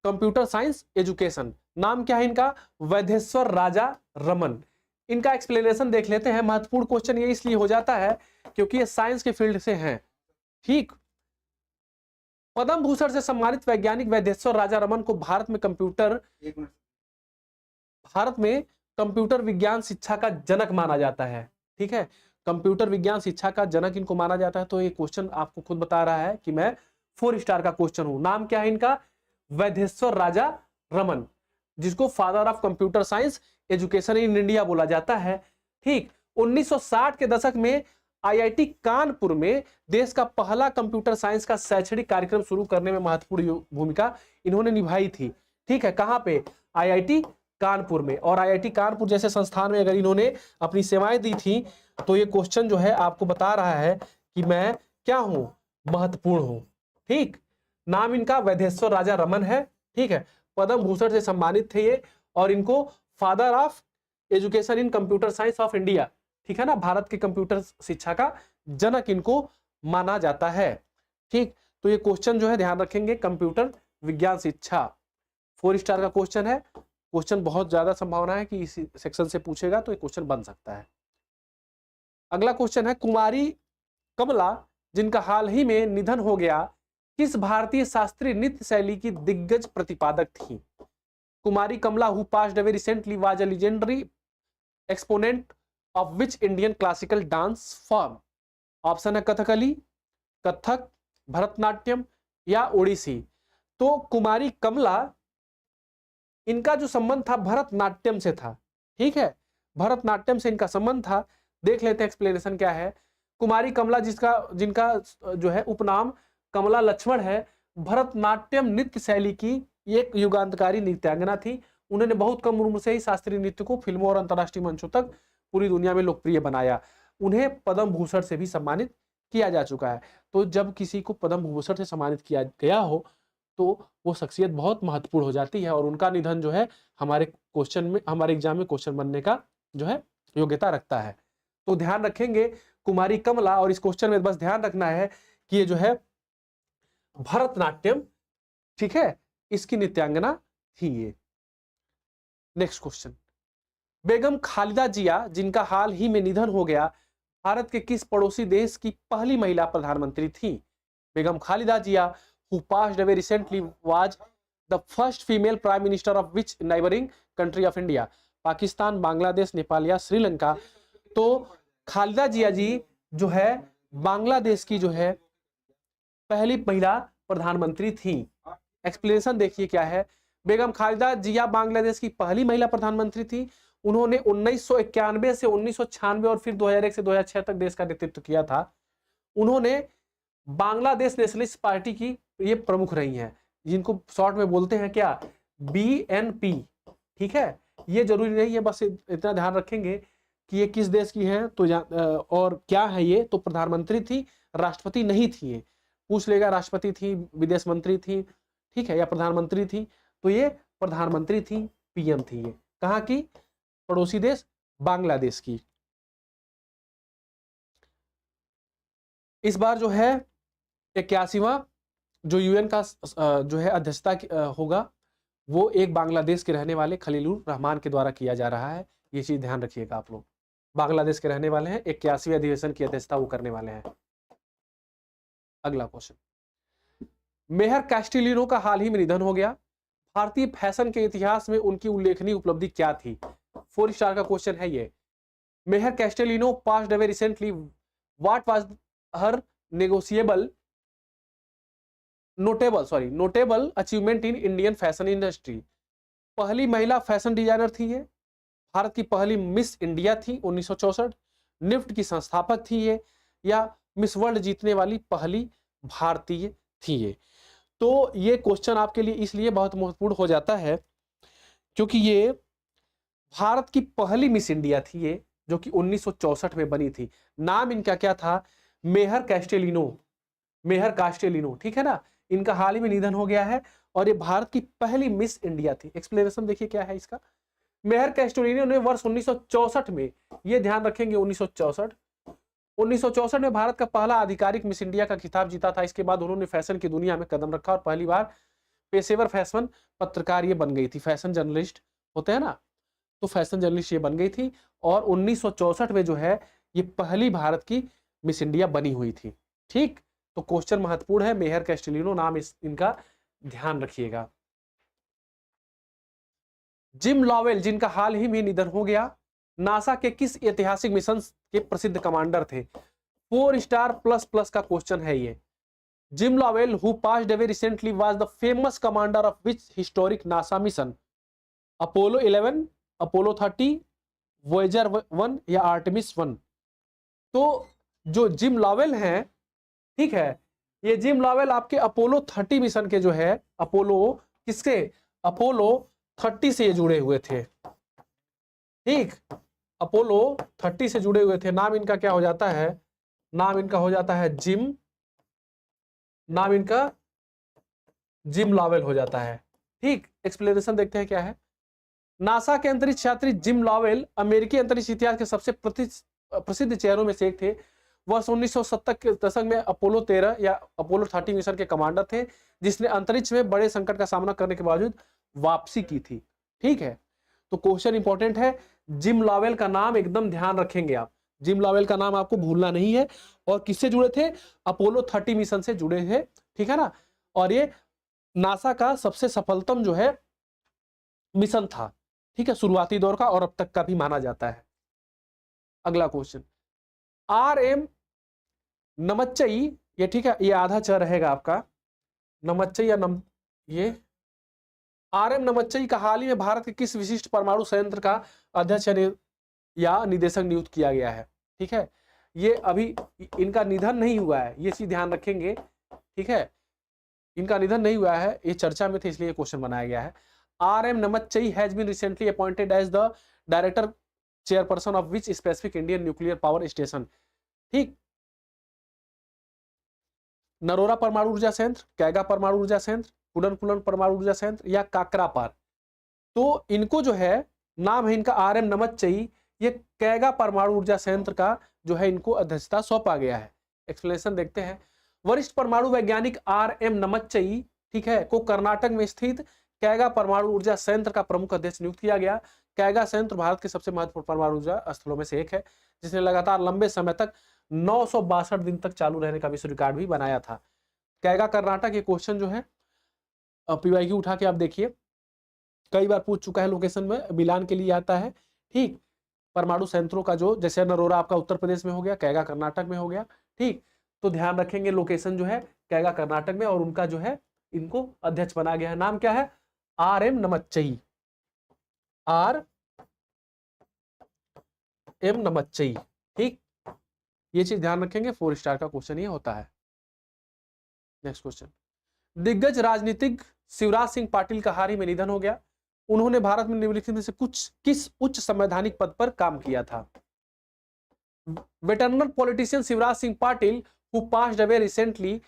[SPEAKER 1] कंप्यूटर साइंस एजुकेशन। नाम क्या है इनका? वैदेश्वर राजा रमन। इनका एक्सप्लेनेशन देख लेते हैं। महत्वपूर्ण क्वेश्चन ये इसलिए हो जाता है क्योंकि ये साइंस के फील्ड से हैं, ठीक। पद्म भूषण से सम्मानित वैज्ञानिक वैदेश्वर राजा रमन को भारत में कंप्यूटर विज्ञान शिक्षा का जनक माना जाता है, ठीक है। कंप्यूटर विज्ञान शिक्षा का जनक इनको माना जाता है। तो ये क्वेश्चन आपको खुद बता रहा है कि मैं 4 स्टार का क्वेश्चन हूं। नाम क्या है इनका? वैदेश्वर राजा रमन, जिसको father of computer science education in India बोला जाता है, ठीक। 1960 के दशक में आईआईटी कानपुर में देश का पहला कंप्यूटर साइंस का शैक्षणिक कार्यक्रम शुरू करने में महत्वपूर्ण भूमिका इन्होंने निभाई थी, ठीक है। कहां पे? आईआईटी कानपुर में। और आईआईटी कानपुर जैसे संस्थान में अगर इन्होंने अपनी सेवाएं दी थी तो ये क्वेश्चन जो है आपको बता रहा है कि मैं क्या हूं? महत्वपूर्ण हूं, ठीक। नाम इनका वैदेश्वर राजा रमन है, ठीक है। पद्म भूषण से सम्मानित थे ये, और इनको father of education in computer science of India, ठीक है ना, भारत के कंप्यूटर शिक्षा का जनक इनको माना जाता है, ठीक। तो ये क्वेश्चन जो है ध्यान रखेंगे, कंप्यूटर विज्ञान शिक्षा 4 स्टार का क्वेश्चन है। क्वेश्चन बहुत ज्यादा संभावना है कि इसी सेक्शन से पूछेगा, तो ये क्वेश्चन बन सकता है। अगला क्वेश्चन है, कुमारी कमला जिनका हाल ही में निधन हो गया, किस भारतीय शास्त्रीय नृत्य शैली की दिग्गज प्रतिपादक थी? कुमारी कमला who passed away recently was a legendary exponent of which Indian classical dance form? Option है कथकली, कथक, भरतनाट्यम या ओडिसी। तो कुमारी कमला, इनका जो संबंध था भरतनाट्यम से था, ठीक है, भरतनाट्यम से इनका संबंध था। देख लेते हैं एक्सप्लेनेशन क्या है। कुमारी कमला जिनका जो है उपनाम कमला लक्ष्मण है, भरतनाट्यम नृत्य शैली की एक युगांतकारी नृत्यांगना थी। उन्होंने बहुत कम उम्र से ही शास्त्रीय नृत्य को फिल्मों और अंतर्राष्ट्रीय मंचों तक पूरी दुनिया में लोकप्रिय बनाया। उन्हें पद्म भूषण से भी सम्मानित किया जा चुका है। तो जब किसी को पद्म भूषण से सम्मानित किया गया हो तो वो शख्सियत बहुत महत्वपूर्ण हो जाती है, और उनका निधन जो है हमारे क्वेश्चन में, हमारे एग्जाम में क्वेश्चन बनने का जो है योग्यता रखता है। तो ध्यान रखेंगे कुमारी कमला, और इस क्वेश्चन में बस ध्यान रखना है कि ये जो है भरतनाट्यम, ठीक है, इसकी नृत्यांगना थी ये। नेक्स्ट क्वेश्चन, बेगम खालिदा जिया जिनका हाल ही में निधन हो गया, भारत के किस पड़ोसी देश की पहली महिला प्रधानमंत्री थी? बेगम खालिदा जिया who passed away recently was the first female prime minister of which neighboring country of India? Pakistan, Bangladesh, Nepal या श्रीलंका। तो खालिदा जिया जी जो है बांग्लादेश की जो है पहली महिला प्रधानमंत्री थी। एक्सप्लेनेशन देखिए क्या है। बेगम खालिदा जिया बांग्लादेश की पहली महिला प्रधानमंत्री थी। उन्होंने 1991 से 1996 और फिर 2001 से 2006 तक देश का नेतृत्व किया था। उन्होंने बांग्लादेश नेशनलिस्ट पार्टी की ये प्रमुख रही हैं, जिनको शॉर्ट में बोलते हैं क्या? BNP, ठीक है। ये जरूरी नहीं है, बस इतना ध्यान रखेंगे कि ये किस देश की हैं तो और क्या है ये। तो प्रधानमंत्री थी, राष्ट्रपति नहीं थी। ये पूछ लेगा राष्ट्रपति थी, विदेश मंत्री थी, ठीक है, या प्रधानमंत्री थी। तो ये प्रधानमंत्री थी, PM थी। ये कहाँ की? पड़ोसी देश बांग्लादेश की। इस बार जो है 81वां जो UN का जो है अध्यक्षता होगा, वो एक बांग्लादेश के रहने वाले खलीलुर रहमान के द्वारा किया जा रहा है। ये चीज ध्यान रखिएगा आप लोग। बांग्लादेश के रहने वाले हैं, 81वें अधिवेशन की अध्यक्षता वो करने वाले हैं। अगला क्वेश्चन, मेहर कैस्टिलिनो का हाल ही में निधन हो गया, भारतीय फैशन के इतिहास में उनकी उल्लेखनीय उपलब्धि क्या थी? 4 स्टार का क्वेश्चन है ये। मेहर कैस्टिलिनो passed away recently. What was her notable achievement in Indian fashion industry? पहली महिला फैशन डिजाइनर थी ये, भारत की पहली मिस इंडिया थी 1964, निफ्ट की संस्थापक थी ये, या मिस वर्ल्ड जीतने वाली पहली भारतीय थी ये। तो ये क्वेश्चन आपके लिए इसलिए बहुत महत्वपूर्ण हो जाता है क्योंकि ये भारत की पहली मिस इंडिया थी ये, जो कि 1964 में बनी थी। नाम इनका क्या था? मेहर कैस्टेलिनो, मेहर कास्टेलिनो, ठीक है ना। इनका हाल ही में निधन हो गया है और ये भारत की पहली मिस इंडिया थी। एक्सप्लेनेशन देखिए क्या है इसका। मेहर कैस्टेलिनो ने वर्ष 1964 में, ये ध्यान रखेंगे 1964 में भारत का पहला आधिकारिक मिस इंडिया का खिताब जीता था। इसके बाद उन्होंने फैशन की दुनिया में कदम रखा और पहली बार पेशेवर फैशन पत्रकार ये बन गई थी। फैशन जर्नलिस्ट होते हैं ना, तो फैशन जर्नलिस्ट ये बन गई थी और 1964 में जो है ये पहली भारत की मिस इंडिया बनी हुई थी। ठीक, तो क्वेश्चन महत्वपूर्ण है। मेहर कैस्टेलिनो नाम इनका ध्यान रखिएगा। जिम लॉवेल, जिनका हाल ही में निधन हो गया, नासा के किस ऐतिहासिक मिशन के प्रसिद्ध कमांडर थे? 4 स्टार प्लस प्लस का क्वेश्चन है ये। Jim Lovell who passed away recently was the famous commander of which historic NASA mission? Apollo 11, Apollo 30, Voyager 1 या आर्टेमिस 1? तो जो जिम लॉवेल हैं, ठीक है, ये जिम लॉवेल आपके अपोलो 30 मिशन के जो है, अपोलो किसके? अपोलो 30 से ये जुड़े हुए थे। ठीक, अपोलो 30 से जुड़े हुए थे। नाम इनका क्या हो जाता है? नाम इनका हो जाता है जिम, नाम इनका जिम लॉवेल हो जाता है। ठीक, एक्सप्लेनेशन देखते हैं क्या है। नासा के अंतरिक्ष यात्री जिम लॉवेल अमेरिकी अंतरिक्ष इतिहास के सबसे प्रसिद्ध चेहरों में से एक थे। वर्ष 1970 के दशक में अपोलो 13 या अपोलो 30 मिशन के कमांडर थे, जिसने अंतरिक्ष में बड़े संकट का सामना करने के बावजूद वापसी की थी। ठीक है, तो क्वेश्चन इंपॉर्टेंट है। जिम लॉवेल का नाम एकदम ध्यान रखेंगे आप, जिम लॉवेल का नाम आपको भूलना नहीं है। और किससे जुड़े थे? अपोलो 30 मिशन से जुड़े थे, ठीक है ना। और ये नासा का सबसे सफलतम जो है मिशन था, ठीक है, शुरुआती दौर का और अब तक का भी माना जाता है। अगला क्वेश्चन, RM नमच्चई, ये ठीक है, ये आधा च रहेगा आपका, नमच्चई या ये RM नमच्चई का हाल ही में भारत के किस विशिष्ट परमाणु संयंत्र का अध्यक्ष या निदेशक नियुक्त किया गया है? ठीक है, ये अभी इनका निधन नहीं हुआ है, ये चीज ध्यान रखेंगे। ठीक है, इनका निधन नहीं हुआ है, ये चर्चा में थे इसलिए क्वेश्चन बनाया गया है। RM Namachchai has been recently appointed as the director chairperson of which specific Indian nuclear power station? ठीक, नरोरा परमाणु ऊर्जा संयंत्र, कैगा परमाणु ऊर्जा संयंत्र, कुडनकुलन परमाणु ऊर्जा संयंत्र या काकरापार? तो इनको जो है, नाम है इनका RM नमच्चई, ये कैगा परमाणु ऊर्जा संयंत्र का जो है इनको अध्यक्षता सौंपा गया है। एक्सप्लेनेशन देखते हैं। वरिष्ठ परमाणु वैज्ञानिक RM नमच्चई, ठीक है, को कर्नाटक में स्थित कैगा परमाणु ऊर्जा संयंत्र का प्रमुख अध्यक्ष नियुक्त किया गया। कैगा संयंत्र भारत के सबसे महत्वपूर्ण परमाणु ऊर्जा स्थलों में से एक है, जिसने लगातार लंबे समय तक 962 दिन तक चालू रहने का विश्व रिकॉर्ड भी बनाया था। कैगा कर्नाटक, ये क्वेश्चन जो है PYQ उठा के आप देखिए, कई बार पूछ चुका है, लोकेशन में मिलान के लिए आता है। ठीक, परमाणु संयंत्रों का जो, जैसे नरोरा आपका उत्तर प्रदेश में हो गया, कैगा कर्नाटक में हो गया। ठीक, तो ध्यान रखेंगे लोकेशन जो है कैगा कर्नाटक में, और उनका जो है इनको अध्यक्ष बना गया है। नाम क्या है? RM नमच्चई, RM नमच्चई। ठीक, ये चीज ध्यान रखेंगे, 4 स्टार का क्वेश्चन ये होता है। नेक्स्ट क्वेश्चन, दिग्गज राजनीतिक शिवराज सिंह पाटिल का हाल ही में निधन हो गया। उन्होंने भारत में निम्नलिखित में से किस उच्च संवैधानिक पद पर काम किया था? Veteran politician Shivraj Singh Patil who passed away recently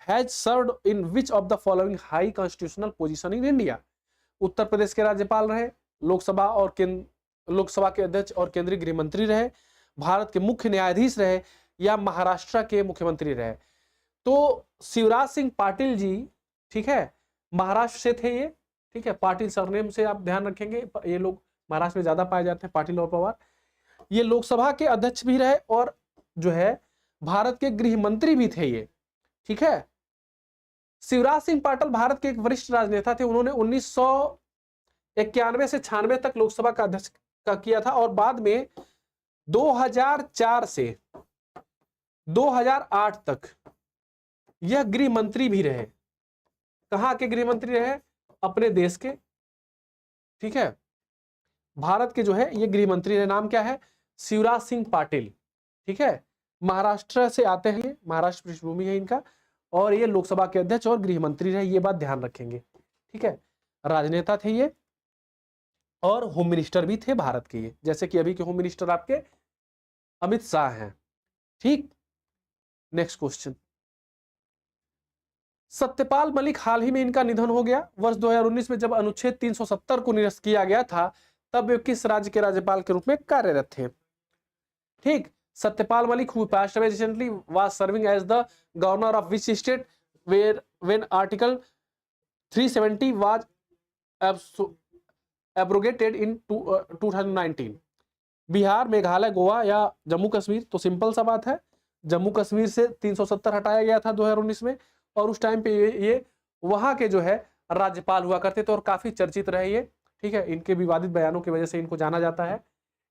[SPEAKER 1] has served in which of the following high constitutional position in India? Uttar Pradesh के राज्यपाल रहे, लोकसभा के अध्यक्ष और केंद्रीय गृह मंत्री रहे, भारत के मुख्य न्यायाधीश रहे, या महाराष्ट्र के मुख्यमंत्री रहे? तो शिवराज सिंह पाटिल जी, ठीक है, महाराष्ट्र से थे ये। ठीक है, पाटिल सरनेम से आप ध्यान रखेंगे, ये लोग महाराष्ट्र में ज्यादा पाए जाते हैं, पाटिल और पवार। ये लोकसभा के अध्यक्ष भी रहे और जो है भारत के गृह मंत्री भी थे ये। ठीक है, शिवराज सिंह पाटिल भारत के एक वरिष्ठ राजनेता थे। उन्होंने 1991 से 96 तक लोकसभा का अध्यक्ष का किया था और बाद में 2004 से 2008 तक यह गृह मंत्री भी रहे। कहां के गृह मंत्री रहे? अपने देश के, ठीक है, भारत के जो है ये गृह मंत्री है, नाम क्या है, शिवराज सिंह पाटिल। ठीक है, महाराष्ट्र से आते हैं, ये महाराष्ट्र पृष्ठभूमि है इनका, और ये लोकसभा के अध्यक्ष और गृह मंत्री रहे, ये बात ध्यान रखेंगे। ठीक है, राजनेता थे ये और होम मिनिस्टर भी थे भारत के ये, जैसे कि अभी के होम मिनिस्टर आपके अमित शाह हैं। ठीक, नेक्स्ट क्वेश्चन, सत्यपाल मलिक, हाल ही में इनका निधन हो गया। वर्ष 2019 में जब अनुच्छेद 370 को निरस्त किया गया था, तब वे किस राज्य के राज्यपाल के रूप में कार्यरत थे? ठीक, Satyapal Malik who passed away recently was serving as the governor of which state where when article 370 was abrogated in 2019? Bihar, Meghalaya, Goa या जम्मू कश्मीर? तो सिंपल सा बात है, जम्मू कश्मीर से 370 हटाया गया था 2019 में, और उस टाइम पे ये वहां के जो है राज्यपाल हुआ करते थे और काफी चर्चित रहे ये। ठीक है, इनके विवादित बयानों की वजह से इनको जाना जाता है।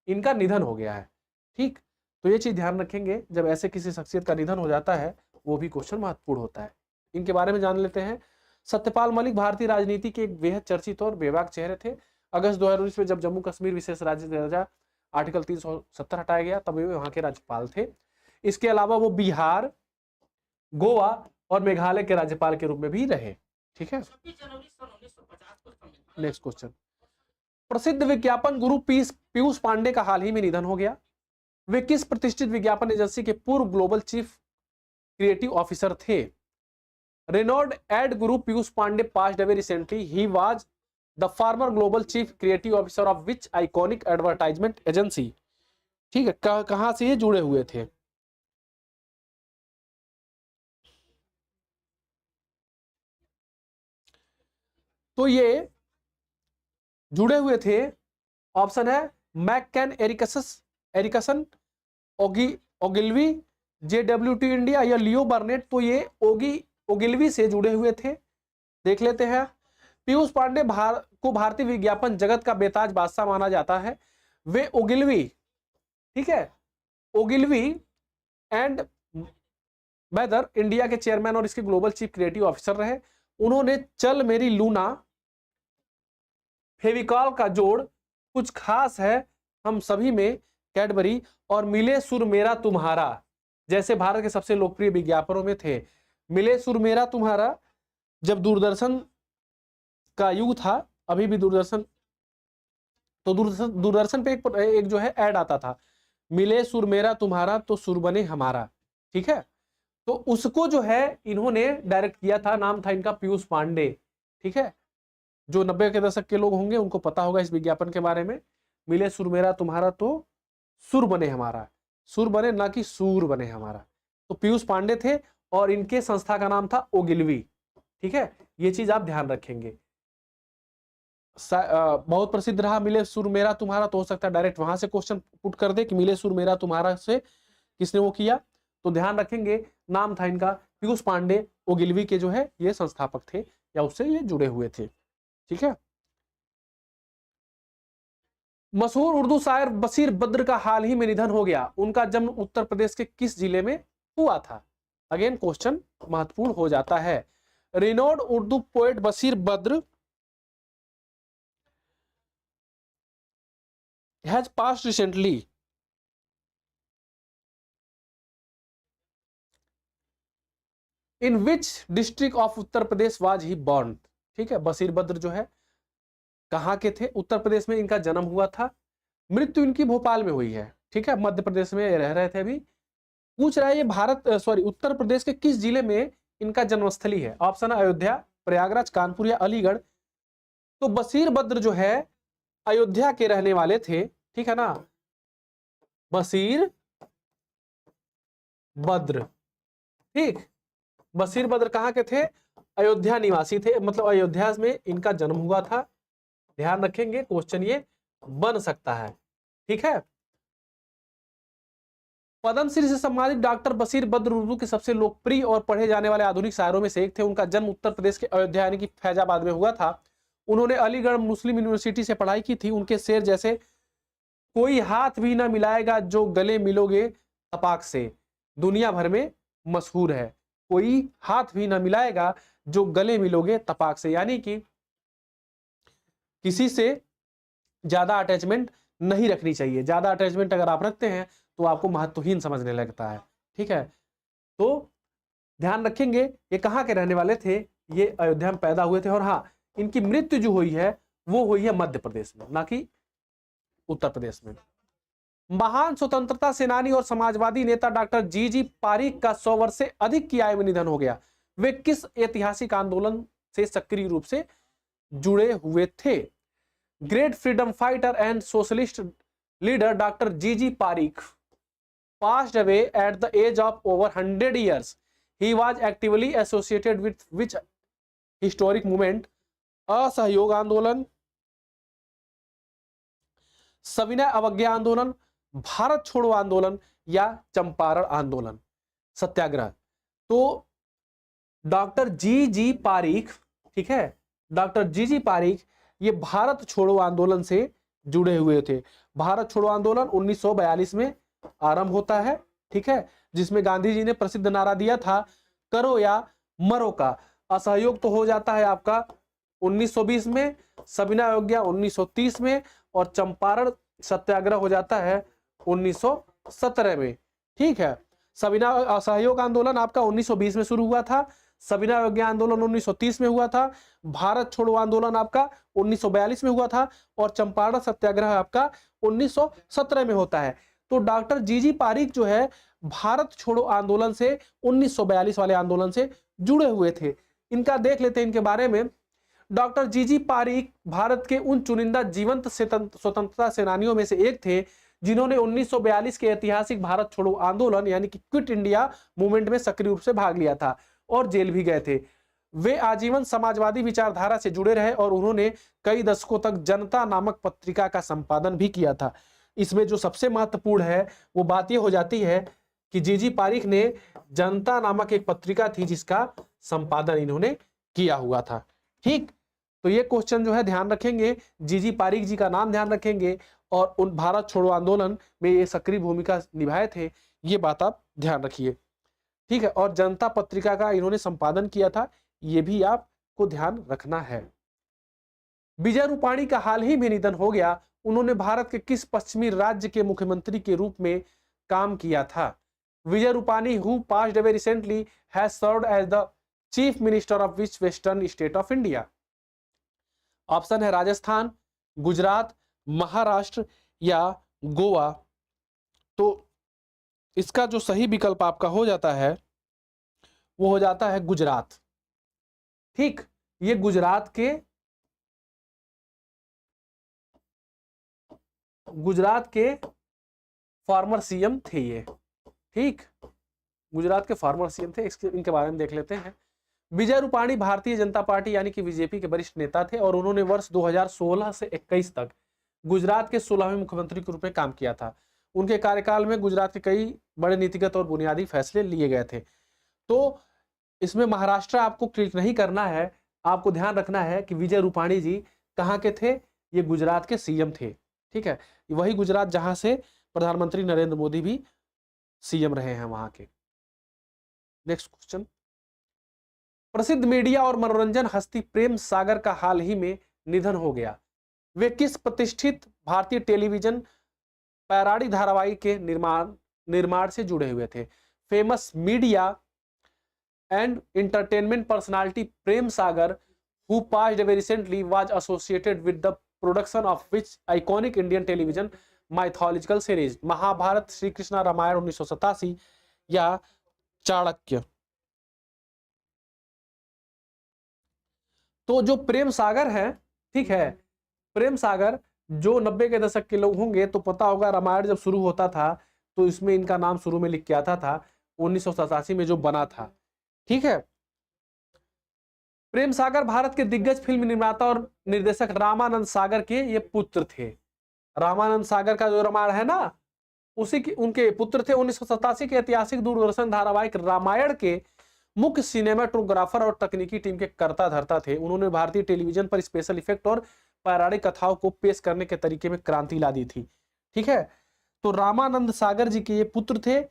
[SPEAKER 1] इनका निधन हो गया है। ठीक, तो ये चीज ध्यान रखेंगे, जब ऐसे किसी शख्सियत का निधन हो जाता है वो भी क्वेश्चन महत्वपूर्ण होता है। इनके बारे में जान लेते हैं। सत्यपाल मलिक भारतीय राजनीति के एक बेहद चर्चित और बेबाक चेहरे थे। अगस्त 2019 में जब जम्मू कश्मीर विशेष राज्य दर्जा आर्टिकल 370 हटाया गया, तब वे वहां के राज्यपाल थे। इसके अलावा वो बिहार, गोवा और मेघालय के राज्यपाल के रूप में भी रहे। ठीक है, नेक्स्ट क्वेश्चन, प्रसिद्ध विज्ञापन गुरु पीयूष पांडे का हाल ही में निधन हो गया। वे किस प्रतिष्ठित विज्ञापन एजेंसी के पूर्व ग्लोबल चीफ क्रिएटिव ऑफिसर थे? Renowned ad guru Piyush Pande passed away recently. He was the former global chief creative officer of which iconic advertisement agency? ठीक है, कहां से ये जुड़े हुए थे? तो ये जुड़े हुए थे, ऑप्शन है McCann Erickson, Ogilvy, JWT India या लियो बर्नेट। तो ये ओगिलवी से जुड़े हुए थे, देख लेते हैं। पीयूष पांडे को भारतीय विज्ञापन जगत का बेताज बादशाह माना जाता है। वे ओगिलवी, ठीक है, ओगिलवी एंड मैदर इंडिया के चेयरमैन और इसके ग्लोबल चीफ क्रिएटिव ऑफिसर रहे। उन्होंने चल मेरी लूना, फेविकॉल का जोड़, कुछ खास है, हम सभी में, कैडबरी और मिले सुर मेरा तुम्हारा जैसे भारत के सबसे लोकप्रिय विज्ञापनों में थे। मिले सुर मेरा तुम्हारा जब दूरदर्शन का युग था, अभी भी दूरदर्शन, तो दूरदर्शन पे एक जो है ऐड आता था, मिले सुर मेरा तुम्हारा तो सुर बने हमारा। ठीक है, तो उसको जो है इन्होंने डायरेक्ट किया था, नाम था इनका पीयूष पांडे। ठीक है, जो 90 के दशक के लोग होंगे उनको पता होगा इस विज्ञापन के बारे में। मिले सुर मेरा तुम्हारा तो सुर बने हमारा, सुर बने ना कि सूर बने हमारा। तो पीयूष पांडे थे और इनके संस्था का नाम था ओगिलवी। ठीक है, ये चीज आप ध्यान रखेंगे। बहुत प्रसिद्ध रहा मिले सुर मेरा तुम्हारा, तो हो सकता है डायरेक्ट वहां से क्वेश्चन पुट कर दे कि मिले सुर मेरा तुम्हारा से किसने वो किया। तो ध्यान रखेंगे, नाम था इनका पीयूष पांडे, ओगिलवी के जो है ये संस्थापक थे या उससे ये जुड़े हुए थे। ठीक है, मशहूर उर्दू शायर बशीर बद्र का हाल ही में निधन हो गया। उनका जन्म उत्तर प्रदेश के किस जिले में हुआ था? अगेन क्वेश्चन महत्वपूर्ण हो जाता है। Renowned Urdu poet Bashir Badr has passed recently. In which district of Uttar Pradesh was he born? ठीक है, बशीर बद्र जो है कहां के थे? उत्तर प्रदेश में इनका जन्म हुआ था। मृत्यु इनकी भोपाल में हुई है। ठीक है, मध्य प्रदेश में रह रहे थे अभी। पूछ रहा है ये उत्तर प्रदेश के किस जिले में इनका जन्मस्थली है? ऑप्शन अयोध्या, प्रयागराज, कानपुर या अलीगढ़। तो बशीर बद्र जो है अयोध्या के रहने वाले थे। ठीक है ना, बशीर बद्र, ठीक, बशीर बद्र कहां के थे? अयोध्या निवासी थे, मतलब अयोध्या में इनका जन्म हुआ था। ध्यान रखेंगे, क्वेश्चन ये बन सकता है। ठीक है, पद्मश्री से सम्मानित डॉक्टर बशीर बद्र उर्दू के सबसे लोकप्रिय और पढ़े जाने वाले आधुनिक शायरों में से एक थे। उनका जन्म उत्तर प्रदेश के अयोध्या यानी कि फैजाबाद में हुआ था। उन्होंने अलीगढ़ मुस्लिम यूनिवर्सिटी से पढ़ाई की थी। उनके शेर जैसे कोई हाथ भी ना मिलाएगा जो गले मिलोगे तपाक से, दुनिया भर में मशहूर है। कोई हाथ भी ना मिलाएगा जो गले मिलोगे तपाक से, यानी कि किसी से ज्यादा अटैचमेंट नहीं रखनी चाहिए। ज्यादा अटैचमेंट अगर आप रखते हैं तो आपको महत्वहीन समझने लगता है। ठीक है, तो ध्यान रखेंगे ये कहाँ के रहने वाले थे, ये अयोध्या में पैदा हुए थे। और हाँ, इनकी मृत्यु जो हुई है वो हुई है मध्य प्रदेश में, ना कि उत्तर प्रदेश में। महान स्वतंत्रता सेनानी और समाजवादी नेता डॉक्टर जी पारीख का 100 वर्ष से अधिक की आयु में निधन हो गया। वे किस ऐतिहासिक आंदोलन से सक्रिय रूप से जुड़े हुए थे? Great freedom fighter and socialist leader doctor G Parikh passed away at the age of over 100 years. He was actively associated with which historic movement? असहयोग आंदोलन, सविनय अवज्ञा आंदोलन, भारत छोड़ो आंदोलन या चंपारण आंदोलन सत्याग्रह। तो डॉक्टर जी पारीख, ठीक है, डॉक्टर जी पारीख ये भारत छोड़ो आंदोलन से जुड़े हुए थे। भारत छोड़ो आंदोलन 1942 में आरंभ होता है, ठीक है, जिसमें गांधी जी ने प्रसिद्ध नारा दिया था, करो या मरो का। असहयोग तो हो जाता है आपका 1920 में, सविनय अवज्ञा 1930 में और चंपारण सत्याग्रह हो जाता है 1917 में। ठीक है, सविनय असहयोग आंदोलन आपका 1920 में शुरू हुआ था, सविनय अवज्ञा आंदोलन 1930 में हुआ था, भारत छोड़ो आंदोलन आपका 1942 में हुआ था और चंपारण सत्याग्रह आपका 1917 में होता है। तो डॉक्टर जी पारीख जो है भारत छोड़ो आंदोलन से 1942 वाले आंदोलन से जुड़े हुए थे। इनका देख लेते हैं इनके बारे में। डॉक्टर जी पारीख भारत के उन चुनिंदा जीवंत स्वतंत्रता सेनानियों में से एक थे जिन्होंने 1942 के ऐतिहासिक भारत छोड़ो आंदोलन यानी कि क्विट इंडिया मूवमेंट में सक्रिय रूप से भाग लिया था और जेल भी गए थे। वे आजीवन समाजवादी विचारधारा से जुड़े रहे और उन्होंने कई दशकों तक जनता नामक पत्रिका का संपादन भी किया था। इसमें जो सबसे महत्वपूर्ण है वो बात ये हो जाती है कि जी पारीख ने जनता नामक एक पत्रिका थी जिसका संपादन इन्होंने किया हुआ था। ठीक, तो ये क्वेश्चन जो है ध्यान रखेंगे, जी पारीख जी का नाम ध्यान रखेंगे और उन भारत छोड़ो आंदोलन में ये सक्रिय भूमिका निभाए थे, ये बात आप ध्यान रखिए। ठीक है, और जनता पत्रिका का इन्होंने संपादन किया था, ये भी आपको ध्यान रखना है। विजय रूपाणी का हाल ही में निधन हो गया। उन्होंने भारत के किस पश्चिमी राज्य के मुख्यमंत्री के रूप में काम किया था? Vijay Rupani who passed away recently has served as the chief minister of which western state of India? Option है राजस्थान, गुजरात, महाराष्ट्र या गोवा। तो इसका जो सही विकल्प आपका हो जाता है वो हो जाता है गुजरात। ठीक, ये गुजरात के फॉर्मर सीएम थे ये। ठीक, गुजरात के फॉर्मर सीएम थे, इनके बारे में देख लेते हैं। विजय रूपाणी भारतीय जनता पार्टी यानी कि बीजेपी के वरिष्ठ नेता थे और उन्होंने वर्ष 2016 से 21 तक गुजरात के 16वें मुख्यमंत्री के रूप में काम किया था। उनके कार्यकाल में गुजरात के कई बड़े नीतिगत और बुनियादी फैसले लिए गए थे। तो इसमें महाराष्ट्र आपको क्लिक नहीं करना है, आपको ध्यान रखना है कि विजय रूपाणी जी कहाँ के थे, ये गुजरात के सीएम थे। ठीक है, वही गुजरात जहां से प्रधानमंत्री नरेंद्र मोदी भी सीएम रहे हैं वहां के। नेक्स्ट क्वेश्चन, प्रसिद्ध मीडिया और मनोरंजन हस्ती प्रेम सागर का हाल ही में निधन हो गया। वे किस प्रतिष्ठित भारतीय टेलीविजन पैराडी धारावाहिक के निर्माण से जुड़े हुए थे? Famous media and entertainment personality Prem Sagar who passed away recently was associated with the production of which iconic Indian television mythological series? Mahabharat, Shri Krishna Ramayan 1987 या चाणक्य? तो जो प्रेम सागर है, ठीक है, प्रेम सागर जो 90 के दशक के लोग होंगे तो पता होगा रामायण जब शुरू होता था तो इसमें इनका नाम शुरू में लिख के आता था 1987 में जो बना था। ठीक है, प्रेम सागर भारत के दिग्गज फिल्म निर्माता और निर्देशक रामानंद सागर के ये पुत्र थे। रामानंद सागर का जो रामायण है ना, उनके पुत्र थे। 1987 के ऐतिहासिक दूरदर्शन धारावाहिक रामायण के मुख्य सिनेमाटोग्राफर और तकनीकी टीम के कर्ता धर्ता थे। उन्होंने भारतीय टेलीविजन पर स्पेशल इफेक्ट और पौराणिक कथाओं को पेश करने के तरीके में क्रांति ला दी थी। ठीक है, तो रामानंद सागर जी के ये पुत्र थे।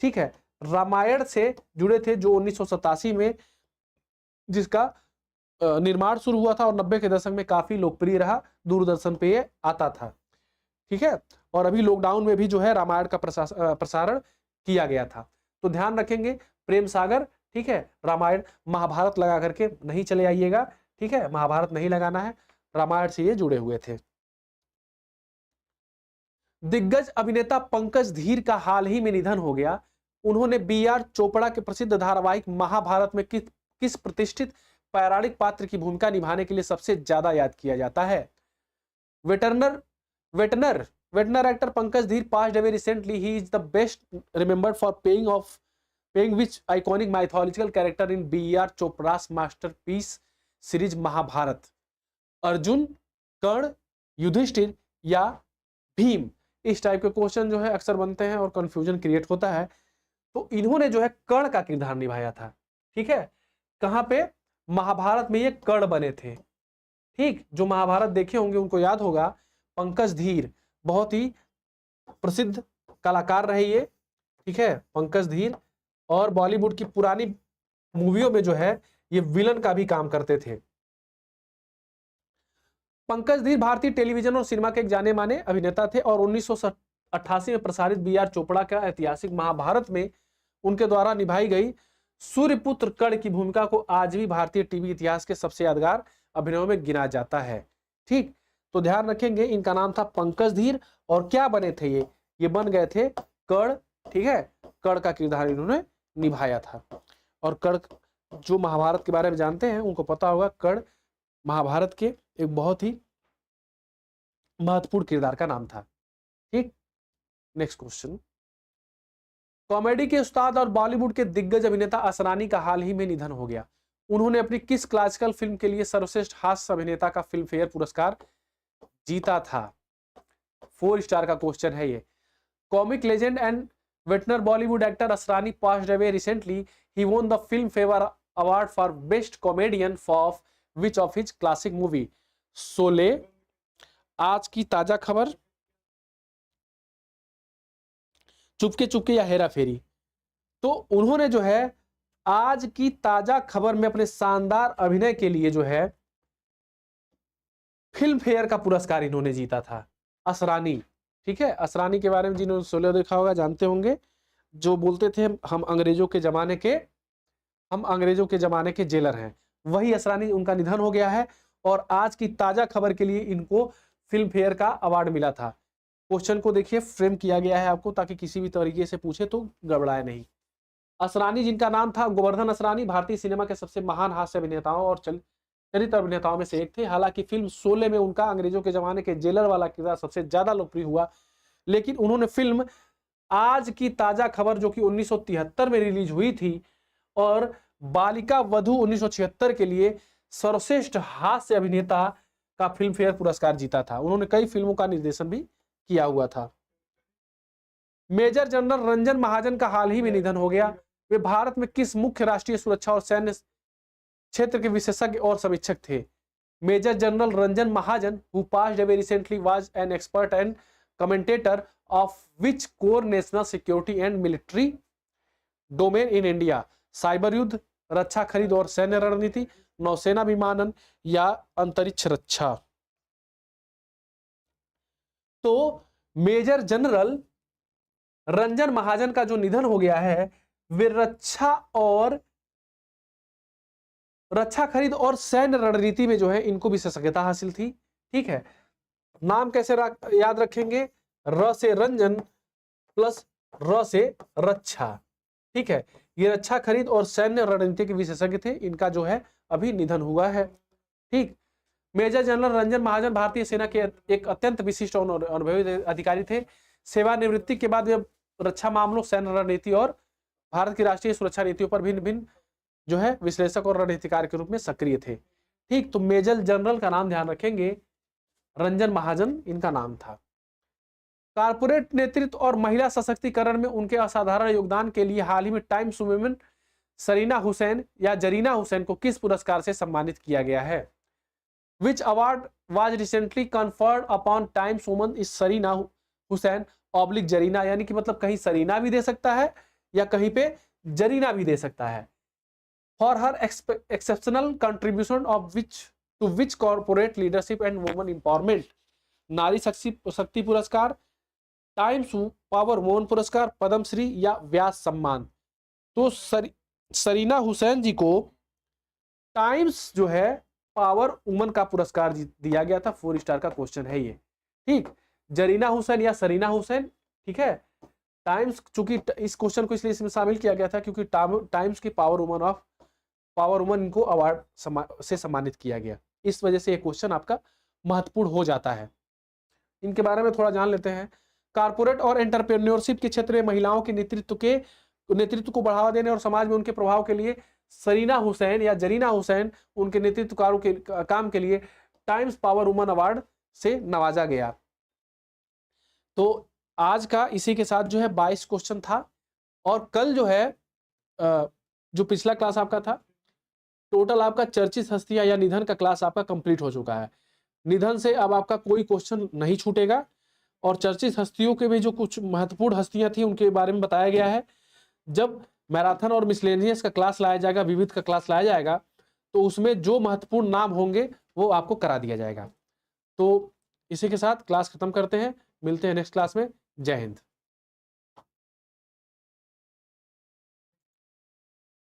[SPEAKER 1] ठीक है, रामायण से जुड़े थे जो 1987 में जिसका निर्माण शुरू हुआ था और 90 के दशक में काफी लोकप्रिय रहा, दूरदर्शन पे ये आता था। ठीक है, और अभी लॉकडाउन में भी जो है रामायण का प्रसारण किया गया था। तो ध्यान रखेंगे प्रेम सागर, ठीक है, रामायण महाभारत लगा करके नहीं चले आइएगा, ठीक है, महाभारत नहीं लगाना है, रामायण से ये जुड़े हुए थे। दिग्गज अभिनेता पंकज धीर का हाल ही में निधन हो गया। उन्होंने बी.आर. चोपड़ा के प्रसिद्ध धारावाहिक महाभारत में किस प्रतिष्ठित पौराणिक पात्र की भूमिका निभाने के लिए सबसे ज्यादा याद किया जाता है? वेटनर actor Pankaj Dheer passed away recently. He is the best remembered for playing which iconic mythological character in B.R. Chopra's masterpiece series Mahabharat? Arjun, Karna, Yudhishthir या भीम? इस टाइप के क्वेश्चन जो है अक्सर बनते हैं और कंफ्यूजन क्रिएट होता है। तो इन्होंने जो है कर्ण का किरदार निभाया था। ठीक है, कहां पे? महाभारत में ये कर्ण बने थे। ठीक, जो महाभारत देखे होंगे उनको याद होगा, पंकज धीर बहुत ही प्रसिद्ध कलाकार रहे ये। ठीक है, पंकज धीर, और बॉलीवुड की पुरानी मूवियों में जो है ये विलन का भी काम करते थे। पंकज धीर भारतीय टेलीविजन और सिनेमा के एक जाने माने अभिनेता थे और 1988 में प्रसारित बी.आर. चोपड़ा का ऐतिहासिक महाभारत में उनके द्वारा निभाई गई सूर्यपुत्र कर्ण की भूमिका को आज भी भारतीय टीवी इतिहास के सबसे यादगार अभिनयों में गिना जाता है। ठीक, तो ध्यान रखेंगे इनका नाम था पंकज धीर और क्या बने थे ये बन गए थे कर्ण। ठीक है, कर्ण का किरदार इन्होंने निभाया था। और कर्ण जो महाभारत के बारे में जानते हैं उनको पता होगा, कर्ण महाभारत के एक बहुत ही महत्वपूर्ण किरदार का नाम था। ठीक, नेक्स्ट क्वेश्चन। कॉमेडी के उस्ताद और बॉलीवुड के दिग्गज अभिनेता असरानी का हाल ही में निधन हो गया। उन्होंने अपनी किस क्लासिकल फिल्म के लिए सर्वश्रेष्ठ हास्य अभिनेता का फिल्म फेयर पुरस्कार जीता था? 4 स्टार का क्वेश्चन है ये। कॉमिक लेजेंड एंड वेटनर Bollywood actor Asrani passed away recently. He won the Filmfare award for best comedian for which of his classic movie? Sholay, आज की ताजा खबर, चुपके चुपके या हेरा फेरी? तो उन्होंने जो है आज की ताजा खबर में अपने शानदार अभिनय के लिए जो है फिल्म फेयर का पुरस्कार इन्होंने जीता था, असरानी। ठीक है, असरानी के बारे में जिन्होंने शोले देखा होगा जानते होंगे, जो बोलते थे हम अंग्रेजों के जमाने के जेलर हैं, वही असरानी। उनका निधन हो गया है और आज की ताजा खबर के लिए इनको फिल्म फेयर का अवार्ड मिला था। क्वेश्चन को देखिए फ्रेम किया गया है आपको, ताकि किसी भी तरीके से पूछे तो गड़बड़ाए नहीं। असरानी, जिनका नाम था गोवर्धन असरानी, भारतीय सिनेमा के सबसे महान हास्य अभिनेताओं और चरित्र अभिनेताओं में से एक थे। हालांकि फिल्म शोले में उनका अंग्रेजों के जमाने के जेलर वाला किरदार सबसे ज्यादा लोकप्रिय हुआ, लेकिन उन्होंने फिल्म आज की ताजा खबर जो कि 1973 में रिलीज हुई थी और बालिका वधू 1976 के लिए सर्वश्रेष्ठ हास्य अभिनेता का फिल्म फेयर पुरस्कार जीता था। उन्होंने कई फिल्मों का निर्देशन भी किया हुआ था। मेजर जनरल रंजन महाजन का हाल ही में निधन हो गया। वे भारत में किस मुख्य राष्ट्रीय सुरक्षा और सैन्य क्षेत्र के विशेषज्ञ और समीक्षक थे? Major general Ranjan Mahajan who passed away recently was an expert and commentator of which core national security and military domain in India? Cyber युद्ध, रक्षा खरीद और सैन्य रणनीति, नौसेना विमानन या अंतरिक्ष रक्षा? तो मेजर जनरल रंजन महाजन का जो निधन हो गया है, वे रक्षा खरीद और सैन्य रणनीति में जो है इनको विशेषज्ञता हासिल थी। ठीक है, नाम कैसे याद रखेंगे? र से रंजन प्लस र से रक्षा। ठीक है, ये रक्षा खरीद और सैन्य रणनीति के विशेषज्ञ थे। इनका जो है अभी निधन हुआ है। ठीक, मेजर जनरल रंजन महाजन भारतीय सेना के एक अत्यंत विशिष्ट और अनुभवी अधिकारी थे। सेवानिवृत्ति के बाद वे रक्षा मामलों, सैन्य रणनीति और भारत की राष्ट्रीय सुरक्षा नीतियों पर भिन्न भिन्न जो है विश्लेषक और रणनीतिकार के रूप में सक्रिय थे। ठीक, तो मेजर जनरल का नाम ध्यान रखेंगे, रंजन महाजन इनका नाम था। कारपोरेट नेतृत्व और महिला सशक्तिकरण में उनके असाधारण योगदान के लिए हाल ही में टाइम्स वुमेन सरीना हुसैन या जरीना हुसैन को किस पुरस्कार से सम्मानित किया गया है? Which award was recently conferred upon Times Woman is Sarina Hussain oblique Zarina? यानी कि मतलब कहीं सरीना भी दे सकता है या कहीं पे जरीना भी दे सकता है। For her exceptional contribution of which corporate leadership and woman empowerment, नारी शक्ति पुरस्कार, टाइम्स पावर वुमन पुरस्कार, पद्मश्री या व्यास सम्मान। तो सरीना हुसैन जी को टाइम्स जो है पावर वुमन का पुरस्कार दिया गया था। 4 स्टार का क्वेश्चन है ये, ठीक। जरीना हुसैन या सरीना हुसैन, ठीक है। टाइम्स, चूंकि इस क्वेश्चन को इसलिए इसमें शामिल किया गया था क्योंकि टाइम्स की पावर वुमन इनको अवार्ड से सम्मानित किया गया, इस वजह से ये क्वेश्चन आपका महत्वपूर्ण हो जाता है। इनके बारे में थोड़ा जान लेते हैं। कारपोरेट और एंटरप्रेन्योरशिप के क्षेत्र में महिलाओं के नेतृत्व को बढ़ावा देने और समाज में उनके प्रभाव के लिए सरीना हुसैन या जरीना हुसैन उनके नेतृत्व काम के लिए टाइम्स पावर वुमन अवार्ड से नवाजा गया। तो आज का इसी के साथ जो है 22 क्वेश्चन था। और कल जो है जो पिछला क्लास आपका था, टोटल आपका चर्चित हस्तियां या निधन का क्लास आपका कंप्लीट हो चुका है। निधन से अब आपका कोई क्वेश्चन नहीं छूटेगा और चर्चित हस्तियों के भी जो कुछ महत्वपूर्ण हस्तियां थी उनके बारे में बताया गया है। जब मैराथन और मिसलेनियस का क्लास लाया जाएगा, विविध का क्लास लाया जाएगा, तो उसमें जो महत्वपूर्ण नाम होंगे वो आपको करा दिया जाएगा। तो इसी के साथ क्लास खत्म करते हैं, मिलते हैं नेक्स्ट क्लास में। जय हिंद।